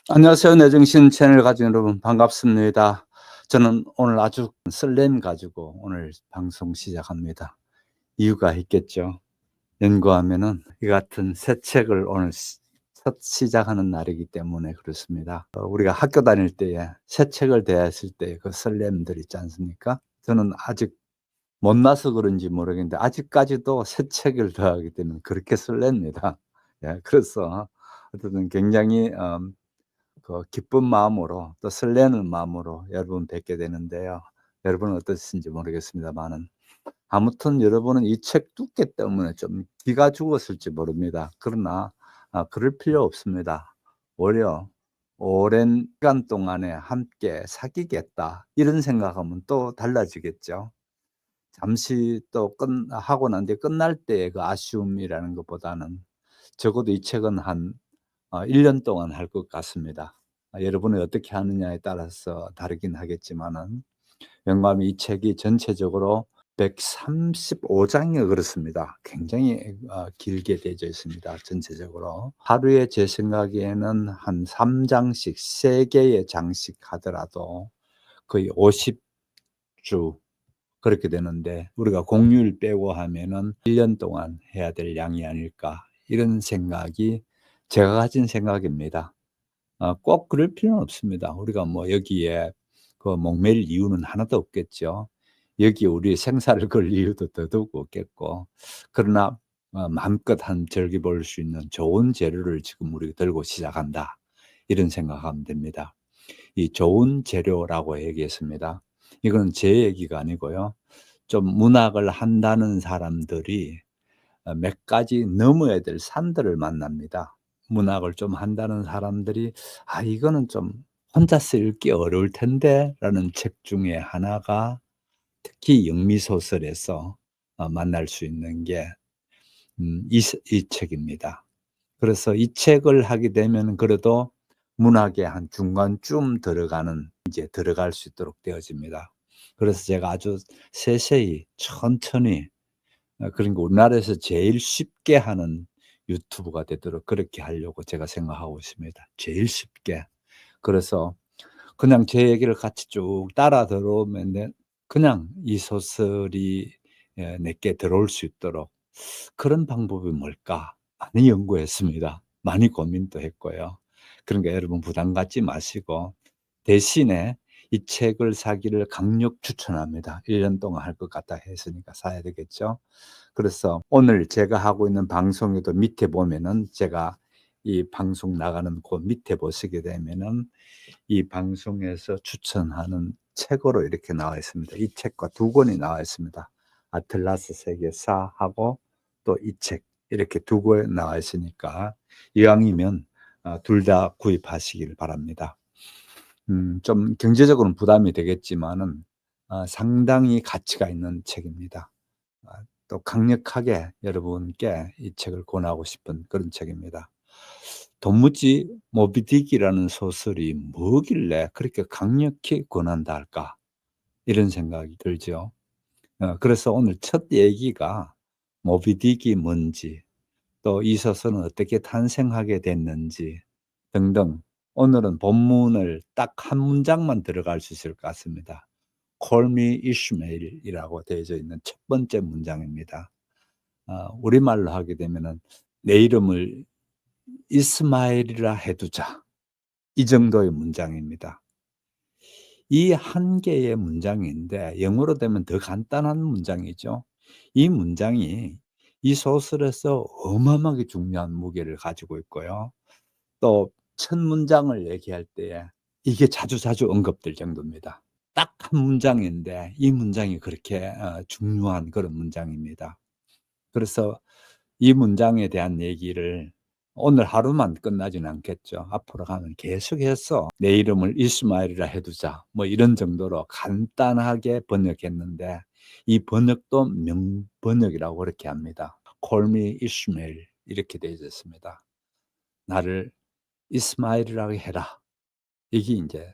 안녕하세요. 내정신 채널 가족 여러분 반갑습니다. 저는 오늘 아주 설렘 가지고 오늘 방송 시작합니다. 이유가 있겠죠. 연구하면은 이 같은 새 책을 오늘 첫 시작하는 날이기 때문에 그렇습니다. 우리가 학교 다닐 때에 새 책을 대했을 때 그 설렘들 있지 않습니까? 저는 아직 못나서 그런지 모르겠는데 아직까지도 새 책을 더하게 되면 그렇게 설렙니다. 예, 그래서 어쨌든 굉장히 그 기쁜 마음으로 또 설레는 마음으로 여러분 뵙게 되는데요. 여러분은 어떠신지 모르겠습니다만은 아무튼 여러분은 이 책 두께 때문에 좀 기가 죽었을지 모릅니다. 그러나 그럴 필요 없습니다. 오히려 '오랜 시간 동안에 함께 사귀겠다.' 이런 생각하면 또 달라지겠죠. 잠시 또 끝 하고 난 뒤에 끝날 때의 그 아쉬움이라는 것보다는 적어도 이 책은 한 1년 동안 할 것 같습니다. 여러분이 어떻게 하느냐에 따라서 다르긴 하겠지만은 영감이 이 책이 전체적으로 135 장이 그렇습니다. 굉장히 길게 되어져 있습니다, 전체적으로. 하루에 제 생각에는 한 3 장씩 3 개의 장씩 하더라도 거의 50주 그렇게 되는데 우리가 공휴일 빼고 하면은 1년 동안 해야 될 양이 아닐까 이런 생각이 제가 가진 생각입니다. 꼭 그럴 필요는 없습니다. 우리가 뭐 여기에 그 목매일 이유는 하나도 없겠죠. 여기에 우리의 생사를 걸 이유도 더더욱 없겠고. 그러나 마음껏 한 즐겨 볼 수 있는 좋은 재료를 지금 우리가 들고 시작한다. 이런 생각하면 됩니다. 이 좋은 재료라고 얘기했습니다. 이건 제 얘기가 아니고요. 좀 문학을 한다는 사람들이 몇 가지 넘어야 될 산들을 만납니다. 문학을 좀 한다는 사람들이 '아 이거는 좀 혼자서 읽기 어려울 텐데.'라는 책 중에 하나가 특히 영미 소설에서 만날 수 있는 게 이 책입니다. 그래서 이 책을 하게 되면 그래도 문학의 한 중간쯤 이제 들어갈 수 있도록 되어집니다. 그래서 제가 아주 세세히 천천히 그러니까 우리나라에서 제일 쉽게 하는 유튜브가 되도록 그렇게 하려고 제가 생각하고 있습니다. 제일 쉽게. 그래서 그냥 제 얘기를 같이 쭉 따라 들어오면 그냥 이 소설이 내게 들어올 수 있도록 그런 방법이 뭘까 많이 연구했습니다. 많이 고민도 했고요. 그러니까 여러분 부담 갖지 마시고 대신에 이 책을 사기를 강력 추천합니다. 1년 동안 할 것 같다 했으니까 사야 되겠죠. 그래서 오늘 제가 하고 있는 방송에도 밑에 보면은 제가 이 방송 나가는 그 밑에 보시게 되면은 이 방송에서 추천하는 책으로 이렇게 나와 있습니다. 이 책과 두 권이 나와 있습니다. 아틀라스 세계사하고 또 이 책 이렇게 두 권 나와 있으니까 이왕이면 둘 다 구입하시길 바랍니다. 좀 경제적으로는 부담이 되겠지만은 상당히 가치가 있는 책입니다. 또 강력하게 여러분께 이 책을 권하고 싶은 그런 책입니다. 도무지 모비 딕이라는 소설이 뭐길래 그렇게 강력히 권한다 할까? 이런 생각이 들죠. 그래서 오늘 첫 얘기가 모비 딕이 뭔지, 또 이 소설은 어떻게 탄생하게 됐는지 등등 오늘은 본문을 딱 한 문장만 들어갈 수 있을 것 같습니다. Call me Ishmael 이라고 되어져 있는 첫 번째 문장입니다. 우리말로 하게 되면은 "내 이름을 이스마엘이라 해 두자." 이 정도의 문장입니다. 이 한 개의 문장인데 영어로 되면 더 간단한 문장이죠. 이 문장이 이 소설에서 어마어마하게 중요한 무게를 가지고 있고요. 또 첫 문장을 얘기할 때에 이게 자주자주 언급될 정도입니다. 딱 한 문장인데 이 문장이 그렇게 중요한 그런 문장입니다. 그래서 이 문장에 대한 얘기를 오늘 하루만 끝나지는 않겠죠. 앞으로 가면 계속해서 "내 이름을 이스마엘이라 해 두자." 뭐 이런 정도로 간단하게 번역했는데 이 번역도 명번역이라고 그렇게 합니다. "Call me Ishmael." 이렇게 되어 있습니다. "나를 이스마엘이라고 해라." 이게 인제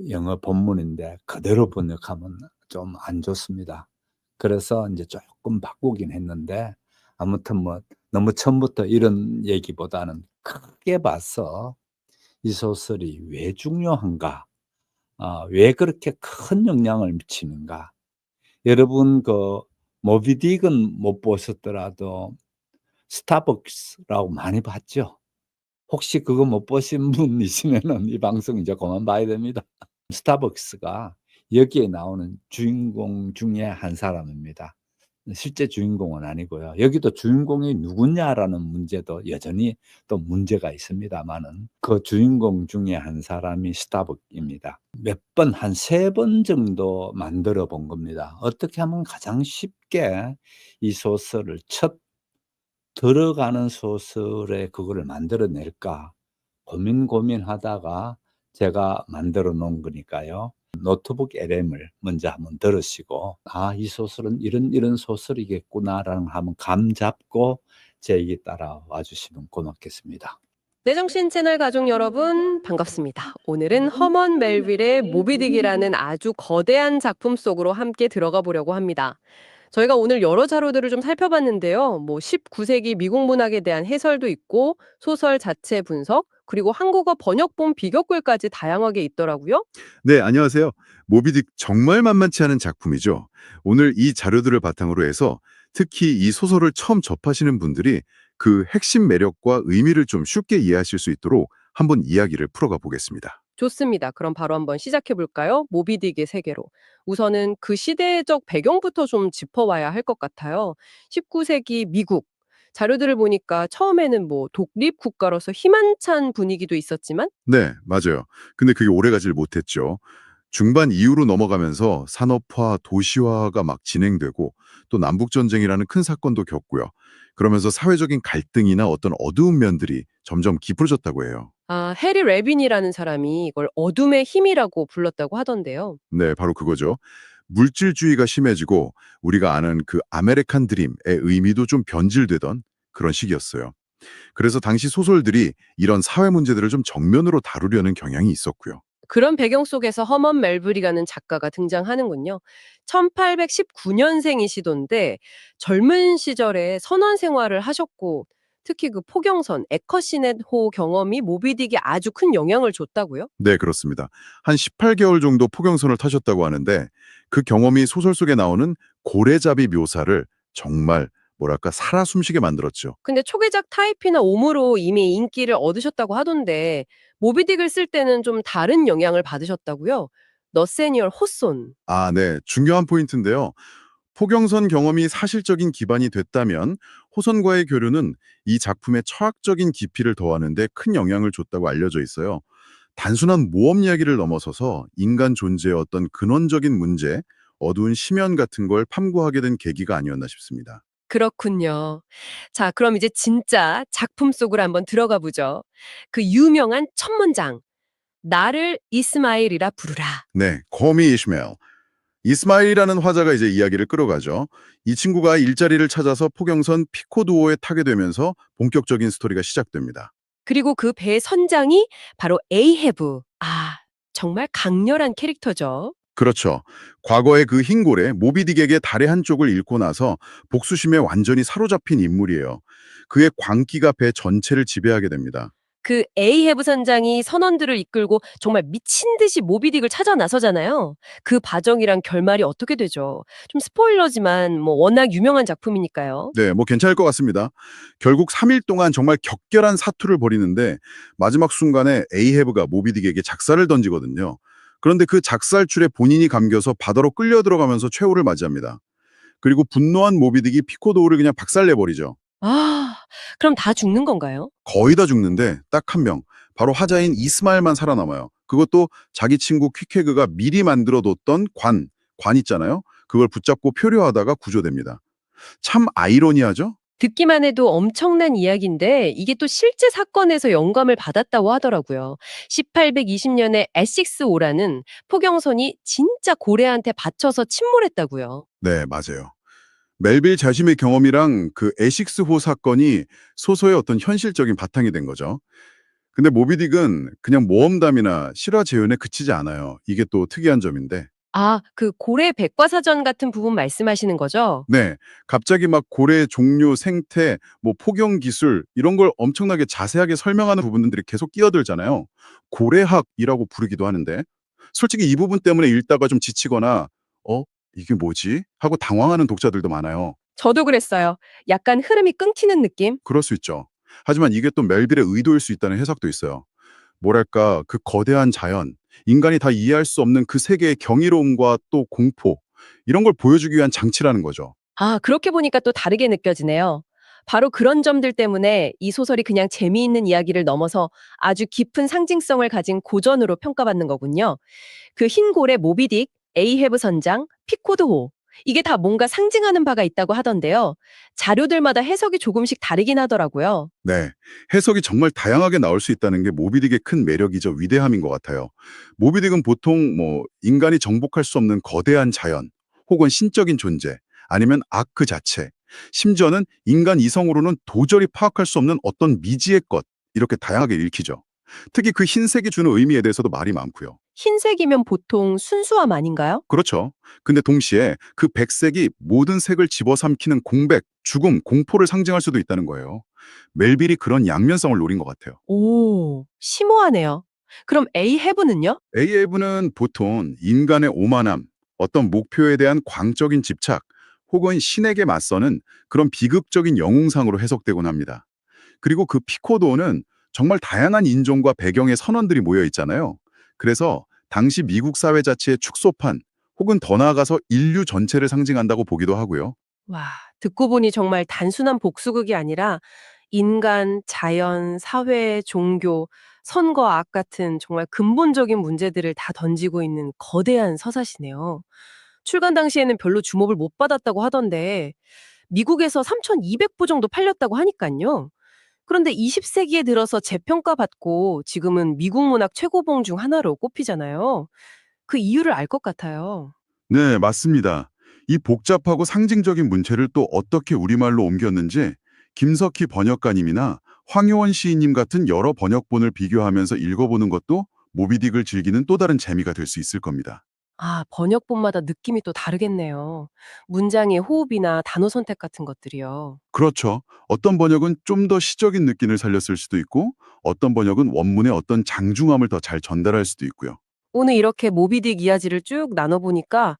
영어 본문인데 그대로 번역하면 좀 안 좋습니다. 그래서 인제 쪼끔 바꾸긴 했는데 아무튼 뭐 너무 처음부터 이런 얘기보다는 크게 봐서 이 소설이 왜 중요한가? 왜 그렇게 큰 영향을 미치는가? 여러분 모비 딕은 못 보셨더라도 스타벅스라고 많이 봤죠? 혹시 그거 못 보신 분 있으면은 이 방송 이제 그만 봐야 됩니다. 스타벅스가 여기에 나오는 주인공 중에 한 사람입니다. 실제 주인공은 아니고요. 여기도 주인공이 누구냐라는 문제도 여전히 또 문제가 있습니다마는 그 주인공 중에 한 사람이 스타벅입니다. 몇 번, 한 3번 정도 만들어 본 겁니다. 어떻게 하면 가장 쉽게 이 소설을 첫 들어가는 소설에 그거를 만들어 낼까 고민하다가 제가 만들어 놓은 거니까요. 노트북 LM을 먼저 한번 들으시고 '아 이 소설은 이런 소설이겠구나.'라는 거 한번 감 잡고 제 얘기 따라와 주시면 고맙겠습니다. 내정신 채널 가족 여러분, 반갑습니다. 오늘은 허먼 멜빌의 모비딕이라는 아주 거대한 작품 속으로 함께 들어가 보려고 합니다. 저희가 오늘 여러 자료들을 좀 살펴봤는데요. 19세기 미국 문학에 대한 해설도 있고, 소설 자체 분석, 그리고 한국어 번역본 비교글까지 다양하게 있더라고요. 네, 안녕하세요. 모비딕 정말 만만치 않은 작품이죠. 오늘 이 자료들을 바탕으로 해서 특히 이 소설을 처음 접하시는 분들이 그 핵심 매력과 의미를 좀 쉽게 이해하실 수 있도록 한번 이야기를 풀어가 보겠습니다. 좋습니다. 그럼 바로 한번 시작해 볼까요? 모비딕의 세계로. 우선은 그 시대적 배경부터 좀 짚어봐야 할 것 같아요. 19세기 미국. 자료들을 보니까 처음에는 독립 국가로서 희망찬 분위기도 있었지만 네, 맞아요. 근데 그게 오래가질 못했죠. 중반 이후로 넘어가면서 산업화, 도시화가 막 진행되고 또 남북전쟁이라는 큰 사건도 겪고요. 그러면서 사회적인 갈등이나 어떤 어두운 면들이 점점 깊어졌다고 해요. 해리 레빈이라는 사람이 이걸 어둠의 힘이라고 불렀다고 하던데요. 네, 바로 그거죠. 물질주의가 심해지고 우리가 아는 그 아메리칸 드림의 의미도 좀 변질되던 그런 시기였어요. 그래서 당시 소설들이 이런 사회 문제들을 좀 정면으로 다루려는 경향이 있었고요. 그런 배경 속에서 허먼 멜블이라는 작가가 등장하는군요. 1819년생이시던데 젊은 시절에 선원 생활을 하셨고 특히 그 포경선 에커시넷호 경험이 모비딕에 아주 큰 영향을 줬다고요? 네, 그렇습니다. 한 18개월 정도 포경선을 타셨다고 하는데 그 경험이 소설 속에 나오는 고래잡이 묘사를 정말 뭐랄까 살아 숨쉬게 만들었죠. 근데 초계작 타이피나 옴으로 이미 인기를 얻으셨다고 하던데 모비딕을 쓸 때는 좀 다른 영향을 받으셨다고요? 너세니얼 호손. 아, 네. 중요한 포인트인데요. 포경선 경험이 사실적인 기반이 됐다면 호선과의 교류는 이 작품의 철학적인 깊이를 더하는 데 큰 영향을 줬다고 알려져 있어요. 단순한 모험 이야기를 넘어서서 인간 존재의 어떤 근원적인 문제, 어두운 심연 같은 걸 탐구하게 된 계기가 아니었나 싶습니다. 그렇군요. 자, 그럼 이제 진짜 작품 속으로 한번 들어가 보죠. 그 유명한 첫 문장. 나를 이스마일이라 부르라. 네, 거미 이시멜. 이스마일이라는 화자가 이제 이야기를 끌어가죠. 이 친구가 일자리를 찾아서 포경선 피코두오에 타게 되면서 본격적인 스토리가 시작됩니다. 그리고 그 배 선장이 바로 에이헤브. 정말 강렬한 캐릭터죠. 그렇죠. 과거의 그 흰고래 모비딕에게 달의 한쪽을 잃고 나서 복수심에 완전히 사로잡힌 인물이에요. 그의 광기가 배 전체를 지배하게 됩니다. 그 에이헤브 선장이 선원들을 이끌고 정말 미친 듯이 모비딕을 찾아 나서잖아요. 그 과정이랑 결말이 어떻게 되죠? 좀 스포일러지만 워낙 유명한 작품이니까요. 네, 뭐 괜찮을 것 같습니다. 결국 3일 동안 정말 격렬한 사투를 벌이는데 마지막 순간에 에이헤브가 모비딕에게 작살을 던지거든요. 그런데 그 작살줄에 본인이 감겨서 바다로 끌려 들어가면서 최후를 맞이합니다. 그리고 분노한 모비딕이 피코도우를 그냥 박살내버리죠. 아, 그럼 다 죽는 건가요? 거의 다 죽는데 딱 한 명, 바로 화자인 이스마일만 살아남아요. 그것도 자기 친구 퀵헤그가 미리 만들어뒀던 관 있잖아요. 그걸 붙잡고 표류하다가 구조됩니다. 참 아이러니하죠? 듣기만 해도 엄청난 이야기인데 이게 또 실제 사건에서 영감을 받았다고 하더라고요. 1820년에 에식스 오라는 포경선이 진짜 고래한테 받쳐서 침몰했다고요. 네, 맞아요. 멜빌 자신의 경험이랑 그 에식스호 사건이 소설의 어떤 현실적인 바탕이 된 거죠. 근데 모비딕은 그냥 모험담이나 실화 재현에 그치지 않아요. 이게 또 특이한 점인데. 아, 그 고래 백과사전 같은 부분 말씀하시는 거죠? 네. 갑자기 막 고래 종류, 생태, 뭐 포경 기술 이런 걸 엄청나게 자세하게 설명하는 부분들이 계속 끼어들잖아요. 고래학이라고 부르기도 하는데 솔직히 이 부분 때문에 읽다가 좀 지치거나 이게 뭐지? 하고 당황하는 독자들도 많아요. 저도 그랬어요. 약간 흐름이 끊기는 느낌? 그럴 수 있죠. 하지만 이게 또 멜빌의 의도일 수 있다는 해석도 있어요. 뭐랄까 그 거대한 자연, 인간이 다 이해할 수 없는 그 세계의 경이로움과 또 공포 이런 걸 보여주기 위한 장치라는 거죠. 아, 그렇게 보니까 또 다르게 느껴지네요. 바로 그런 점들 때문에 이 소설이 그냥 재미있는 이야기를 넘어서 아주 깊은 상징성을 가진 고전으로 평가받는 거군요. 그 흰 고래 모비딕, 에이헤브 선장, 피코드호. 이게 다 뭔가 상징하는 바가 있다고 하던데요. 자료들마다 해석이 조금씩 다르긴 하더라고요. 네. 해석이 정말 다양하게 나올 수 있다는 게 모비딕의 큰 매력이죠. 위대함인 것 같아요. 모비딕은 보통 뭐 인간이 정복할 수 없는 거대한 자연 혹은 신적인 존재 아니면 악 그 자체 심지어는 인간 이성으로는 도저히 파악할 수 없는 어떤 미지의 것 이렇게 다양하게 읽히죠. 특히 그 흰색이 주는 의미에 대해서도 말이 많고요. 흰색이면 보통 순수함 아닌가요? 그렇죠. 근데 동시에 그 백색이 모든 색을 집어삼키는 공백, 죽음, 공포를 상징할 수도 있다는 거예요. 멜빌이 그런 양면성을 노린 것 같아요. 오, 심오하네요. 그럼 에이헤브는요? AF는 보통 인간의 오만함, 어떤 목표에 대한 광적인 집착, 혹은 신에게 맞서는 그런 비극적인 영웅상으로 해석되곤 합니다. 그리고 그 피코도는 정말 다양한 인종과 배경의 선원들이 모여 있잖아요. 그래서 당시 미국 사회 자체의 축소판, 혹은 더 나아가서 인류 전체를 상징한다고 보기도 하고요. 와, 듣고 보니 정말 단순한 복수극이 아니라 인간, 자연, 사회, 종교, 선과 악 같은 정말 근본적인 문제들을 다 던지고 있는 거대한 서사시네요. 출간 당시에는 별로 주목을 못 받았다고 하던데 미국에서 3,200부 정도 팔렸다고 하니깐요. 그런데 20세기에 들어서 재평가받고 지금은 미국 문학 최고봉 중 하나로 꼽히잖아요. 그 이유를 알 것 같아요. 네, 맞습니다. 이 복잡하고 상징적인 문체를 또 어떻게 우리말로 옮겼는지 김석희 번역가님이나 황효원 시인님 같은 여러 번역본을 비교하면서 읽어보는 것도 모비딕을 즐기는 또 다른 재미가 될 수 있을 겁니다. 아, 번역본마다 느낌이 또 다르겠네요. 문장의 호흡이나 단어 선택 같은 것들이요. 그렇죠. 어떤 번역은 좀 더 시적인 느낌을 살렸을 수도 있고 어떤 번역은 원문의 어떤 장중함을 더 잘 전달할 수도 있고요. 오늘 이렇게 모비딕 이야기를 쭉 나눠보니까,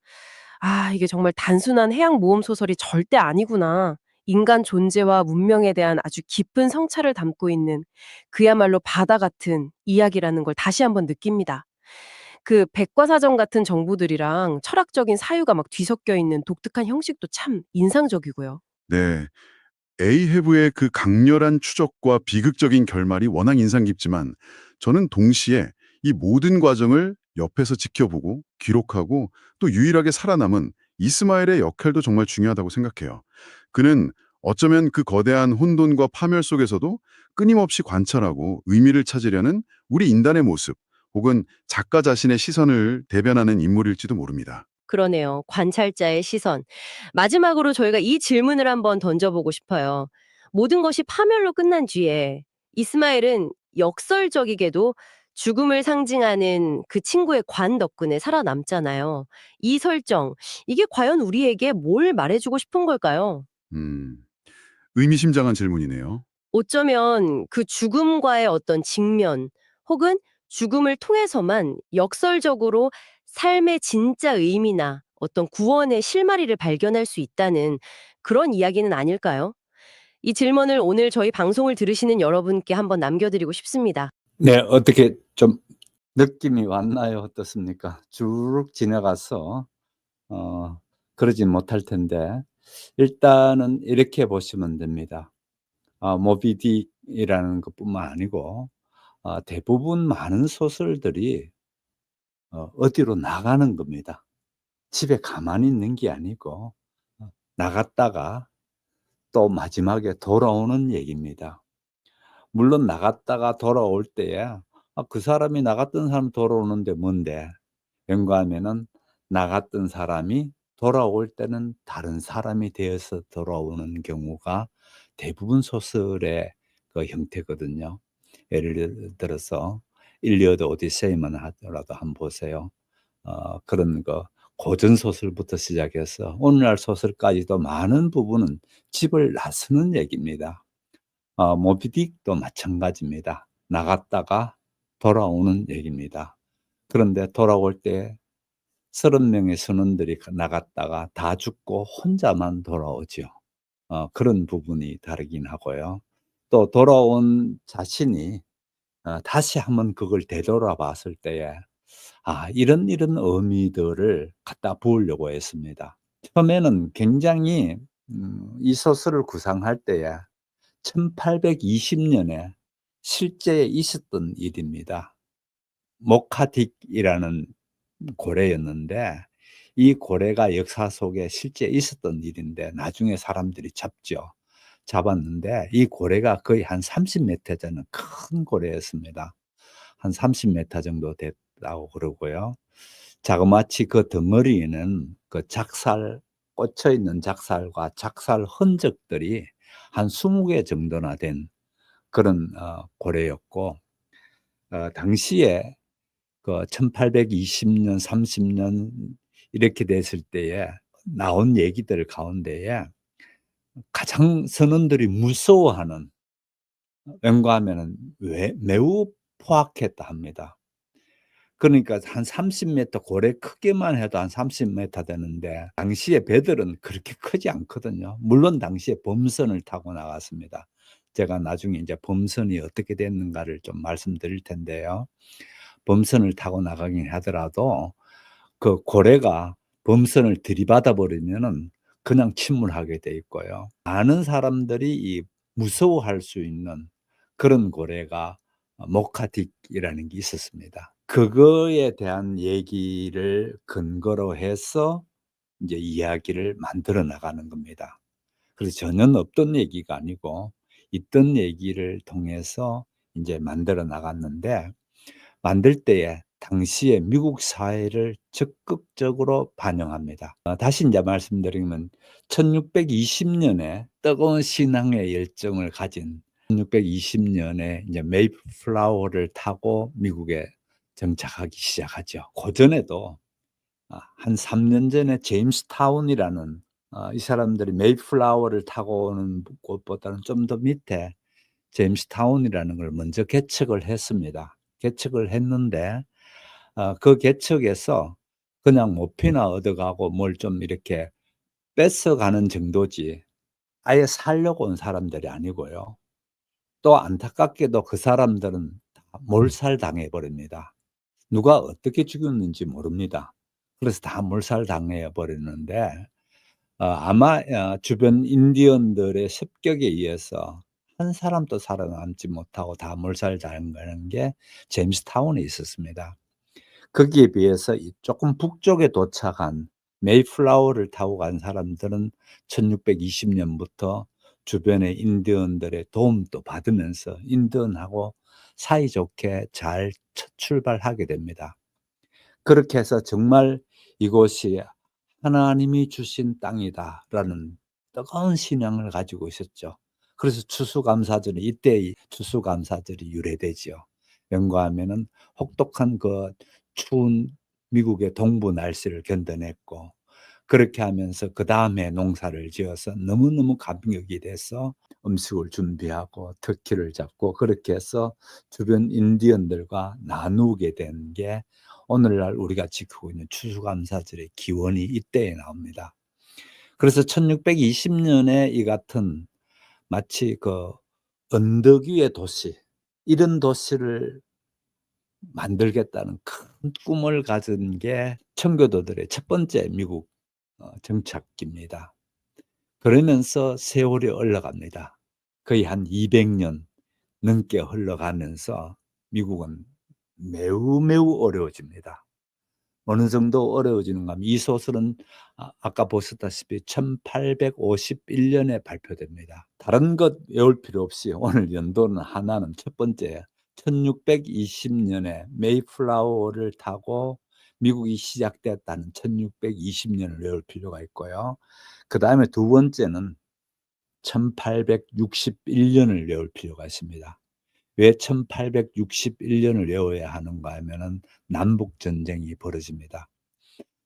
아, 이게 정말 단순한 해양 모험 소설이 절대 아니구나. 인간 존재와 문명에 대한 아주 깊은 성찰을 담고 있는 그야말로 바다 같은 이야기라는 걸 다시 한번 느낍니다. 그 백과사전 같은 정보들이랑 철학적인 사유가 막 뒤섞여 있는 독특한 형식도 참 인상적이고요. 네. 에이헤브의 그 강렬한 추적과 비극적인 결말이 워낙 인상 깊지만 저는 동시에 이 모든 과정을 옆에서 지켜보고 기록하고 또 유일하게 살아남은 이스마엘의 역할도 정말 중요하다고 생각해요. 그는 어쩌면 그 거대한 혼돈과 파멸 속에서도 끊임없이 관찰하고 의미를 찾으려는 우리 인간의 모습 혹은 작가 자신의 시선을 대변하는 인물일지도 모릅니다. 그러네요. 관찰자의 시선. 마지막으로 저희가 이 질문을 한번 던져보고 싶어요. 모든 것이 파멸로 끝난 뒤에 이스마엘은 역설적이게도 죽음을 상징하는 그 친구의 관 덕분에 살아남잖아요. 이 설정, 이게 과연 우리에게 뭘 말해주고 싶은 걸까요? 음, 의미심장한 질문이네요. 어쩌면 그 죽음과의 어떤 직면 혹은 죽음을 통해서만 역설적으로 삶의 진짜 의미나 어떤 구원의 실마리를 발견할 수 있다는 그런 이야기는 아닐까요? 이 질문을 오늘 저희 방송을 들으시는 여러분께 한번 남겨드리고 싶습니다. 네, 어떻게 좀 느낌이 왔나요? 어떻습니까? 쭉 지나가서 그러진 못할 텐데 일단은 이렇게 보시면 됩니다. 모비딕이라는 것뿐만 아니고 대부분 많은 소설들이 어디로 나가는 겁니다. 집에 가만히 있는 게 아니고 나갔다가 또 마지막에 돌아오는 얘기입니다. 물론 나갔다가 돌아올 때에 그 사람이 나갔던 사람 돌아오는데 뭔데? 연구하면은 나갔던 사람이 돌아올 때는 다른 사람이 되어서 돌아오는 경우가 대부분 소설의 그 형태거든요. 예를 들어서 일리어드 오디세이만 하더라도 한번 보세요. 그런 거 고전 소설부터 시작해서 오늘날 소설까지도 많은 부분은 집을 나서는 얘기입니다. 모비딕도 마찬가지입니다. 나갔다가 돌아오는 얘기입니다. 그런데 돌아올 때 30명의 선원들이 나갔다가 다 죽고 혼자만 돌아오죠. 그런 부분이 다르긴 하고요. 또 돌아온 자신이 다시 한번 그걸 되돌아봤을 때에 이런 의미들을 갖다 부으려고 했습니다. 처음에는 굉장히 이 소설을 구상할 때에 1820년에 실제 있었던 일입니다. 모카딕이라는 고래였는데 이 고래가 역사 속에 실제 있었던 일인데 나중에 사람들이 잡았는데 이 고래가 거의 한 30m 되는 큰 고래였습니다. 한 30m 정도 됐다고 그러고요. 자그마치 그 덩어리에는 그 꽂혀 있는 작살과 작살 흔적들이 한 20개 정도나 된 그런 고래였고, 당시에 그 1820년, 30년 이렇게 됐을 때에 나온 얘기들 가운데에 가장 선원들이 무서워하는, 왠가하면은 매우 포악했다 합니다. 그러니까 한 30m, 고래 크기만 해도 한 30m 되는데 당시에 배들은 그렇게 크지 않거든요. 물론 당시에 범선을 타고 나갔습니다. 제가 나중에 이제 범선이 어떻게 됐는가를 좀 말씀드릴 텐데요. 범선을 타고 나가긴 하더라도 그 고래가 범선을 들이받아 버리면은 그냥 침몰하게 돼 있고요. 많은 사람들이 무서워할 수 있는 그런 고래가 모카딕이라는 게 있었습니다. 그거에 대한 얘기를 근거로 해서 이제 이야기를 만들어 나가는 겁니다. 그래서 전혀 없던 얘기가 아니고 있던 얘기를 통해서 이제 만들어 나갔는데, 만들 때에 당시의 미국 사회를 적극적으로 반영합니다. 다시 이제 말씀드리면 1620년에 뜨거운 신앙의 열정을 가진 1620년에 이제 메이플라워를 타고 미국에 정착하기 시작하죠. 그전에도 한 3년 전에 제임스타운이라는, 이 사람들이 메이플라워를 타고 오는 곳보다는 좀 더 밑에 제임스타운이라는 걸 먼저 개척을 했습니다. 개척을 했는데 그 개척에서 그냥 모피나 얻어가고 뭘 좀 이렇게 뺏어가는 정도지 아예 살려고 온 사람들이 아니고요. 또 안타깝게도 그 사람들은 다 몰살당해 버립니다. 누가 어떻게 죽였는지 모릅니다. 그래서 다 몰살당해 버렸는데 아마 주변 인디언들의 습격에 의해서 한 사람도 살아남지 못하고 다 몰살당하는 게 제임스타운에 있었습니다. 거기에 비해서 이 조금 북쪽에 도착한 메이플라워를 타고 간 사람들은 1620년부터 주변의 인디언들의 도움도 받으면서 인디언하고 사이좋게 잘 첫 출발하게 됩니다. 그렇게 해서 정말 이곳이 하나님이 주신 땅이다라는 뜨거운 신앙을 가지고 있었죠. 그래서 추수감사절이, 이때의 추수감사절이 유래되죠. 왠가하면은 혹독한 그 추운 미국의 동부 날씨를 견뎌냈고, 그렇게 하면서 그다음에 농사를 지어서 너무너무 감격이 돼서 음식을 준비하고 터키를 잡고 그렇게 해서 주변 인디언들과 나누게 된 게 오늘날 우리가 지키고 있는 추수감사절의 기원이 이때에 나옵니다. 그래서 1620년에 이 같은 마치 그 언덕 위의 도시, 이런 도시를 만들겠다는 큰 꿈을 가진 게 청교도들의 첫 번째 미국 정착기입니다. 그러면서 세월이 흘러갑니다. 거의 한 200년 넘게 흘러가면서 미국은 매우 어려워집니다. 어느 정도 어려워지는가 하면 이 소설은 아까 보셨다시피 1851년에 발표됩니다. 다른 것 외울 필요 없이 오늘 연도는 하나는, 첫 번째 1620년에 메이플라워를 타고 미국이 시작됐다는 1620년을 외울 필요가 있고요. 그다음에 두 번째는 1861년을 외울 필요가 있습니다. 왜 1861년을 외워야 하는가 하면은 남북 전쟁이 벌어집니다.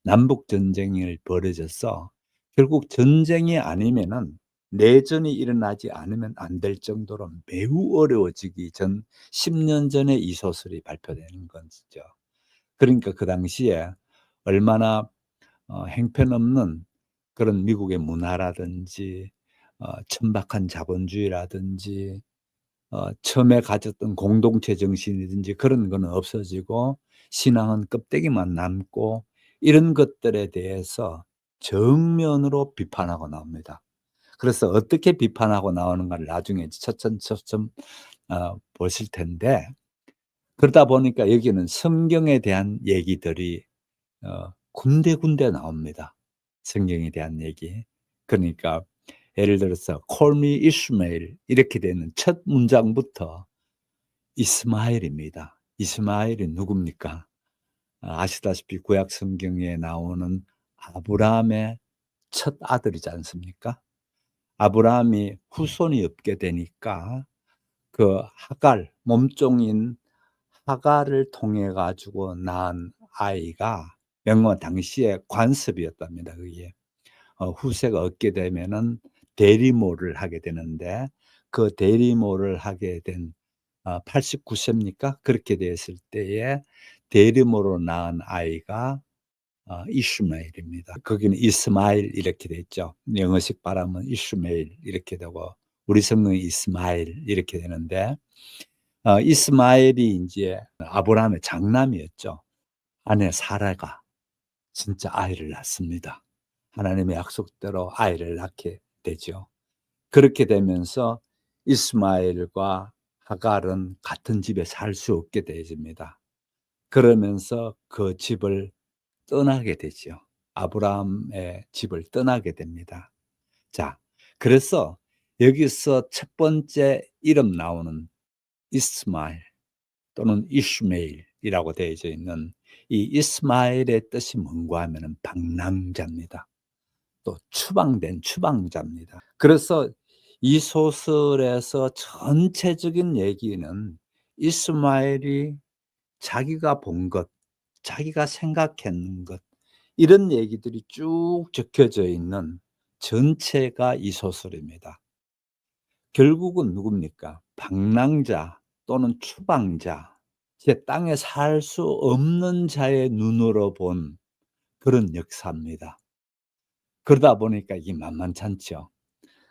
남북 전쟁이 벌어져서 결국 전쟁이 아니면은 내전이 일어나지 않으면 안 될 정도로 매우 어려워지기 전 10년 전에 이 소설이 발표되는 것이죠. 그러니까 그 당시에 얼마나 형편없는 그런 미국의 문화라든지 천박한 자본주의라든지 처음에 가졌던 공동체 정신이든지 그런 거는 없어지고 신앙은 껍데기만 남고 이런 것들에 대해서 정면으로 비판하고 나옵니다. 그래서 어떻게 비판하고 나오는가를 나중에 차츰차츰 보실 텐데, 그러다 보니까 여기는 성경에 대한 얘기들이 군데군데 나옵니다. 성경에 대한 얘기. 그러니까 예를 들어서 Call me Ishmael 이렇게 되는 첫 문장부터 이스마엘입니다. 이스마엘이 누굽니까? 아시다시피 구약 성경에 나오는 아브라함의 첫 아들이지 않습니까? 아브라함이 후손이 없게 되니까 그 하갈, 몸종인 하갈을 통해 가지고 낳은 아이가 명만 당시에 관습이었답니다. 그게 후세가 얻게 되면은 대리모를 하게 되는데, 그 대리모를 하게 된 89세입니까? 그렇게 됐을 때에 대리모로 낳은 아이가 이슈마엘입니다. 거기는 이스마엘 이렇게 돼 있죠. 영어식 발음은 이슈마엘 이렇게 되고 우리 성경은 이스마엘 이렇게 되는데, 이스마엘이 인제 아브라함의 장남이었죠. 아내 사라가 진짜 아이를 낳습니다. 하나님의 약속대로 아이를 낳게 되죠. 그렇게 되면서 이스마엘과 하갈은 같은 집에 살 수 없게 되집니다. 그러면서 그 집을 떠나게 되죠. 아브라함의 집을 떠나게 됩니다. 자, 그래서 여기서 첫 번째 이름 나오는 이스마엘 또는 이슈메일이라고 되어져 있는 이 이스마엘의 뜻이 뭔가 하면은 방랑자입니다. 또 추방된 추방자입니다. 그래서 이 소설에서 전체적인 얘기는 이스마엘이 자기가 본 것, 자기가 생각했는 것, 이런 얘기들이 쭉 적혀져 있는 전체가 이 소설입니다. 결국은 누굽니까? 방랑자 또는 추방자, 제 땅에 살 수 없는 자의 눈으로 본 그런 역사입니다. 그러다 보니까 이게 만만찮죠.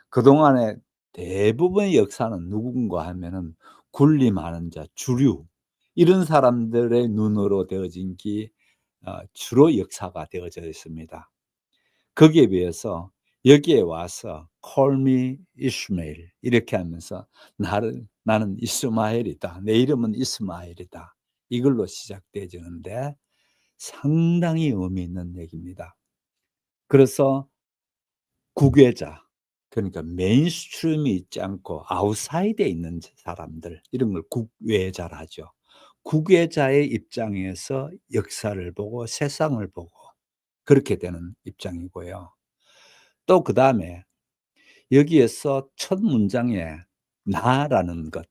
그동안에 대부분의 역사는 누군가 하면은 군림하는 자, 주류, 이런 사람들의 눈으로 되어진 게 주로 역사가 되어져 있습니다. 거기에 비해서 여기에 와서 Call me Ishmael 이렇게 하면서 나는 이스마엘이다. 내 이름은 이스마엘이다. 이걸로 시작되어지는데 상당히 의미 있는 얘기입니다. 그래서 국외자, 그러니까 메인스트림이 있지 않고 아웃사이드에 있는 사람들, 이런 걸 국외자라 하죠. 국외자의 입장에서 역사를 보고 세상을 보고 그렇게 되는 입장이고요. 또 그다음에 여기에서 첫 문장에 나라는 것,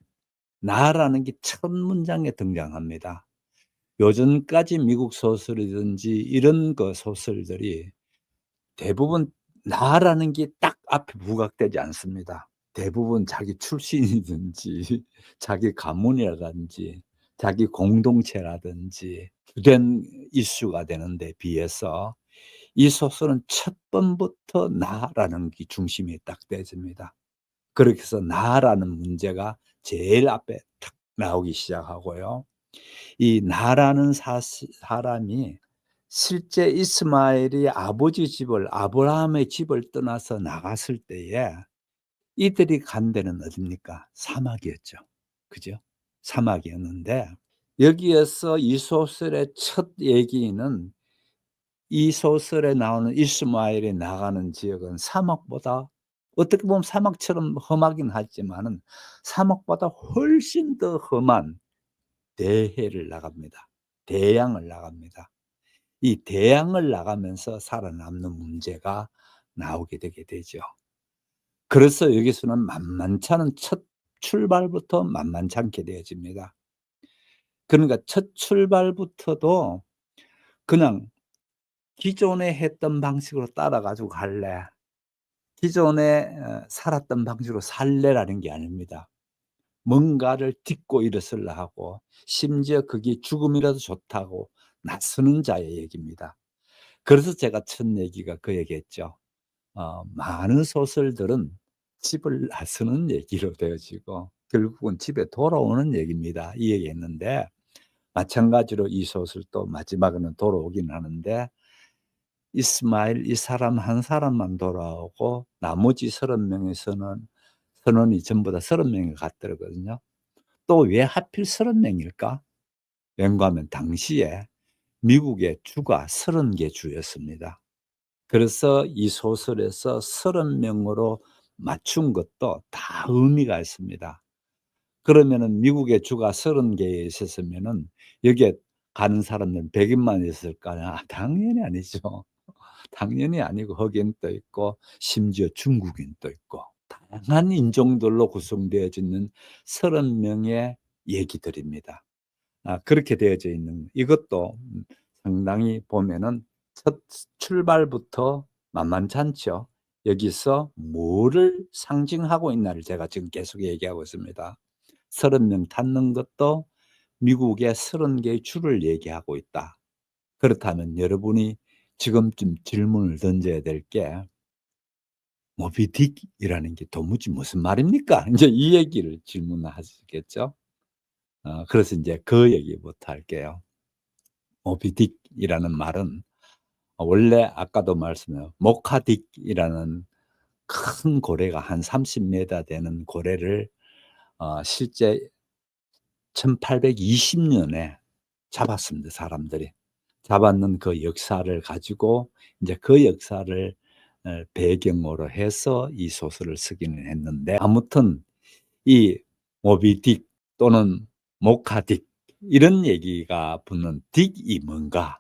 나라는 게 첫 문장에 등장합니다. 요즘까지 미국 소설이든지 이런 소설들이 대부분 나라는 게 딱 앞에 부각되지 않습니다. 대부분 자기 출신이든지 자기 가문이라든지 자기 공동체라든지 주된 이슈가 되는 데 비해서 이 소설은 첫 번부터 나라는 게 중심이 딱 되어집니다. 그렇게 해서 나라는 문제가 제일 앞에 탁 나오기 시작하고요. 이 나라는 사람이 실제 이스마엘이 아버지 집을, 아브라함의 집을 떠나서 나갔을 때에 이들이 간 데는 어딥니까? 사막이었죠. 그죠? 사막이었는데 여기에서 이 소설의 첫 얘기는 이 소설에 나오는 이스마엘이 나가는 지역은 사막보다, 어떻게 보면 사막처럼 험하긴 하지만은 사막보다 훨씬 더 험한 대해를 나갑니다. 대양을 나갑니다. 이 대양을 나가면서 살아남는 문제가 나오게 되게 되죠. 그래서 여기서는 만만찮은 첫 출발부터 만만찮게 되어집니다. 그러니까 첫 출발부터도 그냥 기존에 했던 방식으로 따라 가지고 갈래? 기존에 살았던 방식으로 살래라는 게 아닙니다. 뭔가를 딛고 일어서려 하고 심지어 그게 죽음이라도 좋다고 나서는 자의 얘기입니다. 그래서 제가 첫 얘기가 그 얘기했죠. 많은 소설들은 집을 나서는 얘기로 되어지고 결국은 집에 돌아오는 얘기입니다. 이 얘기했는데 마찬가지로 이 소설도 마지막에는 돌아오긴 하는데 이스마일 이 사람 한 사람만 돌아오고 나머지 30명에서는 선원이 전부 다 30명이 갔더라거든요. 또 왜 하필 30명일까? 왠가하면 당시에 미국의 주가 30개 주였습니다. 그래서 이 소설에서 30명으로 맞춘 것도 다 의미가 있습니다. 그러면은 미국의 주가 30개 있었으면은 여기에 가는 사람들은 100인만 있을까요? 당연히 아니죠. 당연히 아니고 흑인 또 있고 심지어 중국인도 있고 다양한 인종들로 구성되어져 있는 30명의 얘기들입니다. 그렇게 되어져 있는 이것도 상당히 보면은 첫 출발부터 만만찮죠. 여기서 뭐를 상징하고 있나를 제가 지금 계속 얘기하고 있습니다. 30명 탔는 것도 미국의 30개의 주를 얘기하고 있다. 그렇다면 여러분이 지금쯤 질문을 던져야 될 게 모비딕이라는 게 도무지 무슨 말입니까? 이제 이 얘기를 질문하시겠죠? 그래서 이제 그 얘기부터 할게요. 모비딕이라는 말은 원래 아까도 말씀해요. 모카딕이라는 큰 고래가 한 30m 되는 고래를 실제 1820년에 잡았습니다. 사람들이. 잡았는 그 역사를 가지고 이제 그 역사를 배경으로 해서 이 소설을 쓰기는 했는데 아무튼 이 모비딕 또는 모카딕 이런 얘기가 붙는 딕이 뭔가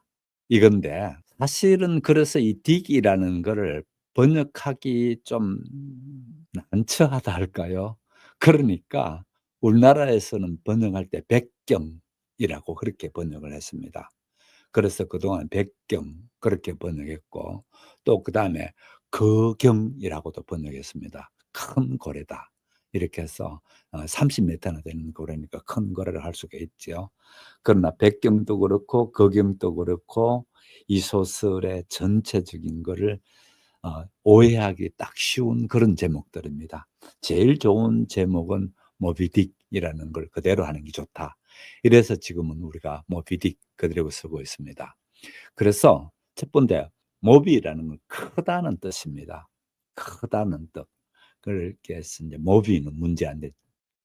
이건데 사실은 그래서 이 딕이라는 거를 번역하기 좀 난처하다 할까요? 그러니까 우리나라에서는 번역할 때 백경이라고 그렇게 번역을 했습니다. 그래서 그동안 백경 그렇게 번역했고 또 그다음에 거경이라고도 번역했습니다. 큰 고래다. 이렇게 해서 30m나 되는 고래니까 큰 고래를 할 수가 있죠. 그러나 백경도 그렇고 거경도 그렇고 이 소설의 전체적인 거를 오해하기 딱 쉬운 그런 제목들입니다. 제일 좋은 제목은 모비딕이라는 걸 그대로 하는 게 좋다. 이래서 지금은 우리가 모비딕 그대로 쓰고 있습니다. 그래서 첫 번째 모비라는 건 크다는 뜻입니다. 크다는 뜻. 그렇게 해서 이제 모비는 문제 안 돼.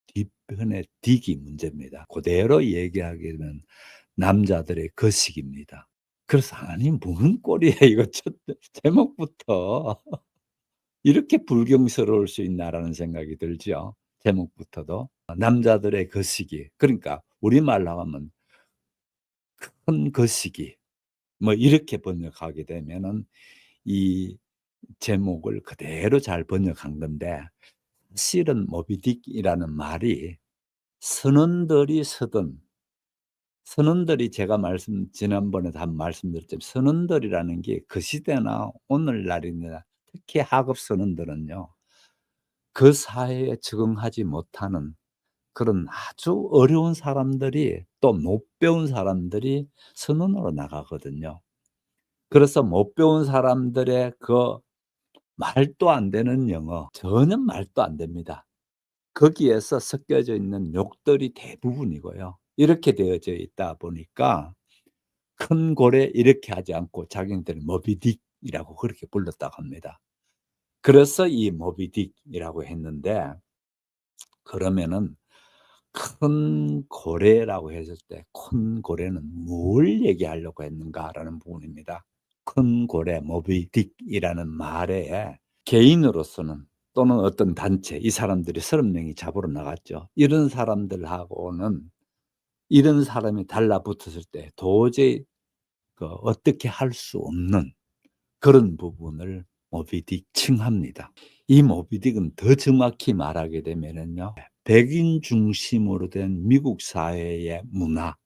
뒤편에 딕이 문제입니다. 그대로 얘기하게 되면 남자들의 거식입니다. 그래서 아니 무슨 꼴이야 이거 첫 제목부터 이렇게 불경스러울 수 있나라는 생각이 들죠. 제목부터도 남자들의 거시기 그러니까 우리말로 하면 큰 거시기 뭐 이렇게 번역하게 되면은 이 제목을 그대로 잘 번역한 건데 사실은 모비딕이라는 말이 선원들이 쓰던 선원들이 제가 지난번에도 한번 말씀드렸지만 선원들이라는 게 그 시대나 오늘날이나 특히 하급 선원들은요. 그 사회에 적응하지 못하는 그런 아주 어려운 사람들이 또 못 배운 사람들이 선원으로 나가거든요. 그래서 못 배운 사람들의 그 말도 안 되는 영어 전혀 말도 안 됩니다. 거기에서 섞여져 있는 욕들이 대부분이고요. 이렇게 되어져 있다 보니까 큰 고래 이렇게 하지 않고 자기네들은 모비딕이라고 그렇게 불렀다고 합니다. 그래서 이 모비딕이라고 했는데 그러면은 큰 고래라고 했을 때 큰 고래는 뭘 얘기하려고 했는가라는 부분입니다. 큰 고래 모비딕이라는 말에 개인으로서는 또는 어떤 단체 이 사람들이 30명이 잡으러 나갔죠. 이런 사람들하고는 이런 사람이 달라붙었을 때 도저히 어떻게 할 수 없는 그런 부분을 모비딕 칭합니다. 이 모비딕은 더 정확히 말하게 되면은요. 백인 중심으로 된 미국 사회의 문화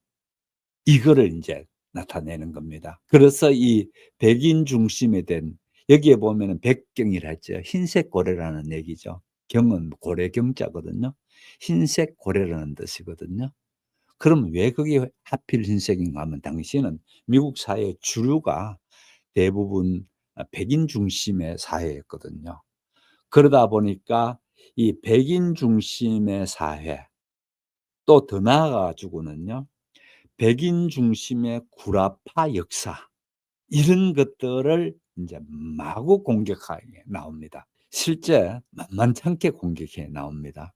이거를 인제 나타내는 겁니다. 그래서 이 백인 중심에 된 여기에 보면은 백경이라 했죠. 흰색 고래라는 얘기죠. 경은 고래 경자거든요. 흰색 고래라는 뜻이거든요. 그럼 왜 그게 하필 흰색인가 하면 당시에는 미국 사회의 주류가 대부분 백인 중심의 사회였거든요. 그러다 보니까 이 백인 중심의 사회 또 더 나아가 가지고는요. 백인 중심의 구라파 역사 이런 것들을 인제 마구 공격하게 나옵니다. 실제 만만찮게 공격해 나옵니다.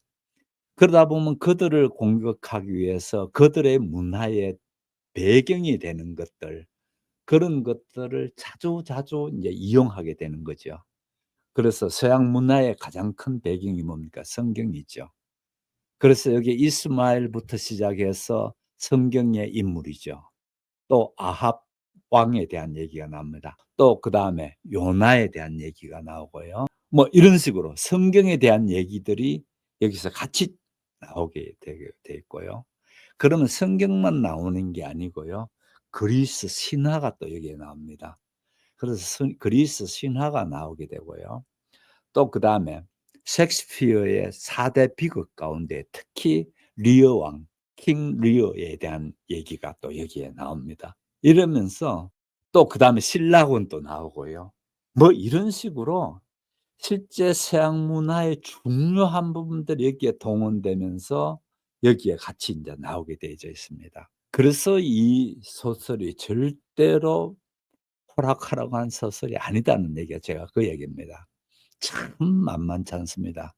그러다 보면 그들을 공격하기 위해서 그들의 문화의 배경이 되는 것들 그런 것들을 자주자주 인제 이용하게 되는 거죠. 그래서 서양 문화의 가장 큰 배경이 뭡니까? 성경이죠. 그래서 여기 이스마엘부터 시작해서 성경의 인물이죠. 또 아합 왕에 대한 얘기가 나옵니다. 또 그다음에 요나에 대한 얘기가 나오고요. 뭐 이런 식으로 성경에 대한 얘기들이 여기서 같이 나오게 돼 있고요. 그러면 성경만 나오는 게 아니고요. 그리스 신화가 또 여기에 나옵니다. 그래서 그리스 신화가 나오게 되고요. 또 그다음에 셰익스피어의 4대 비극 가운데 특히 리어 왕, 킹 리어에 대한 얘기가 또 여기에 나옵니다. 이러면서 또 그다음에 신라군 또 나오고요. 뭐 이런 식으로 실제 서양 문화의 중요한 부분들이 여기에 동원되면서 여기에 같이 인제 나오게 되어져 있습니다. 그래서 이 소설이 절대로 호락호락한 소설이 아니다는 얘기가 제가 그 얘기입니다. 참 만만치 않습니다.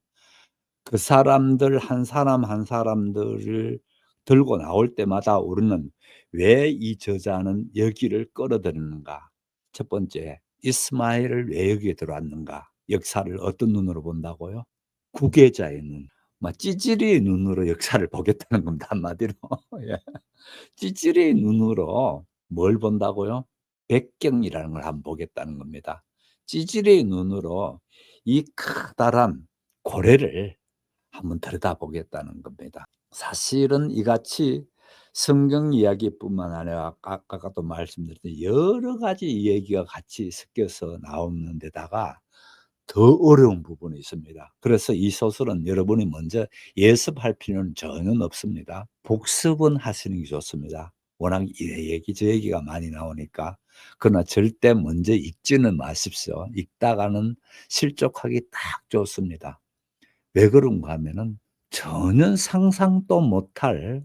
그 사람들 한 사람 한 사람들을 들고 나올 때마다 우리는 '왜 이 저자는 여기를 끌어들이는가?' 첫 번째, 이스마엘을 왜 여기에 들어왔는가? 역사를 어떤 눈으로 본다고요? 구계자의 눈, 막 찌질이의 눈으로 역사를 보겠다는 겁니다, 한마디로. 예. 찌질이의 눈으로 뭘 본다고요? 백경이라는 걸 한번 보겠다는 겁니다. 찌질이의 눈으로 이 커다란 고래를 한번 들여다보겠다는 겁니다. 사실은 이같이 성경 이야기뿐만 아니라 아까도 말씀드렸듯이 여러 가지 얘기가 같이 섞여서 나오는 데다가 더 어려운 부분이 있습니다. 그래서 이 소설은 여러분이 먼저 예습할 필요는 전혀 없습니다. 복습은 하시는 게 좋습니다. 워낙 이 얘기 저 얘기가 많이 나오니까. 그러나 절대 먼저 읽지는 마십시오. 읽다가는 실족하기 딱 좋습니다. 왜 그런가 하면은 전혀 상상도 못할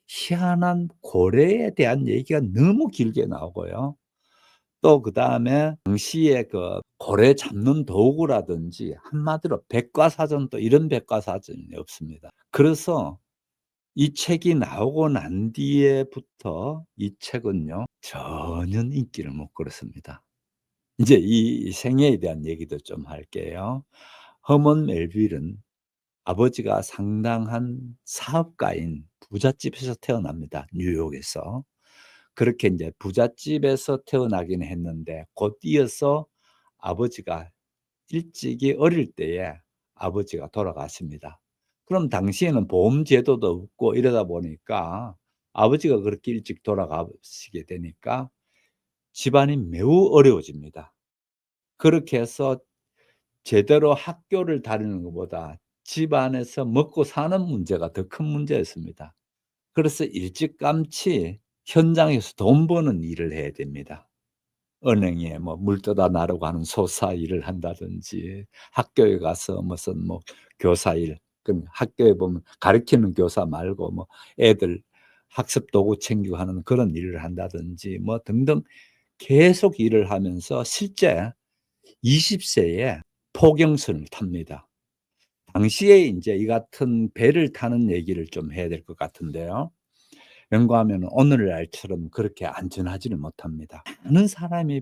희한한 고래에 대한 얘기가 너무 길게 나오고요. 또 그다음에 당시에 그 고래 잡는 도구라든지 한마디로 백과사전도 이런 백과사전이 없습니다. 그래서 이 책이 나오고 난 뒤에부터 이 책은요 전혀 인기를 못 끌었습니다. 인제 이 생애에 대한 얘기도 좀 할게요. 허먼 멜빌은 아버지가 상당한 사업가인 부잣집에서 태어납니다, 뉴욕에서. 그렇게 인제 부잣집에서 태어나긴 했는데 곧 이어서 아버지가 일찍이 어릴 때에 아버지가 돌아가십니다. 그럼 당시에는 보험 제도도 없고 이러다 보니까 아버지가 그렇게 일찍 돌아가시게 되니까 집안이 매우 어려워집니다. 그렇게 해서 제대로 학교를 다니는 것보다 집안에서 먹고 사는 문제가 더 큰 문제였습니다. 그래서 일찌감치 현장에서 돈 버는 일을 해야 됩니다. 은행에 뭐 물 떠다 나르고 하는 소사 일을 한다든지 학교에 가서 무슨 뭐 교사 일 그럼 학교에 보면 가르치는 교사 말고 뭐 애들 학습 도구 챙기고 하는 그런 일을 한다든지 뭐 등등 계속 일을 하면서 실제 20 세에 포경선을 탑니다. 당시에 인제 이 같은 배를 타는 얘기를 좀 해야 될 것 같은데요. 왠가하면은 오늘날처럼 그렇게 안전하지는 못합니다. 많은 사람이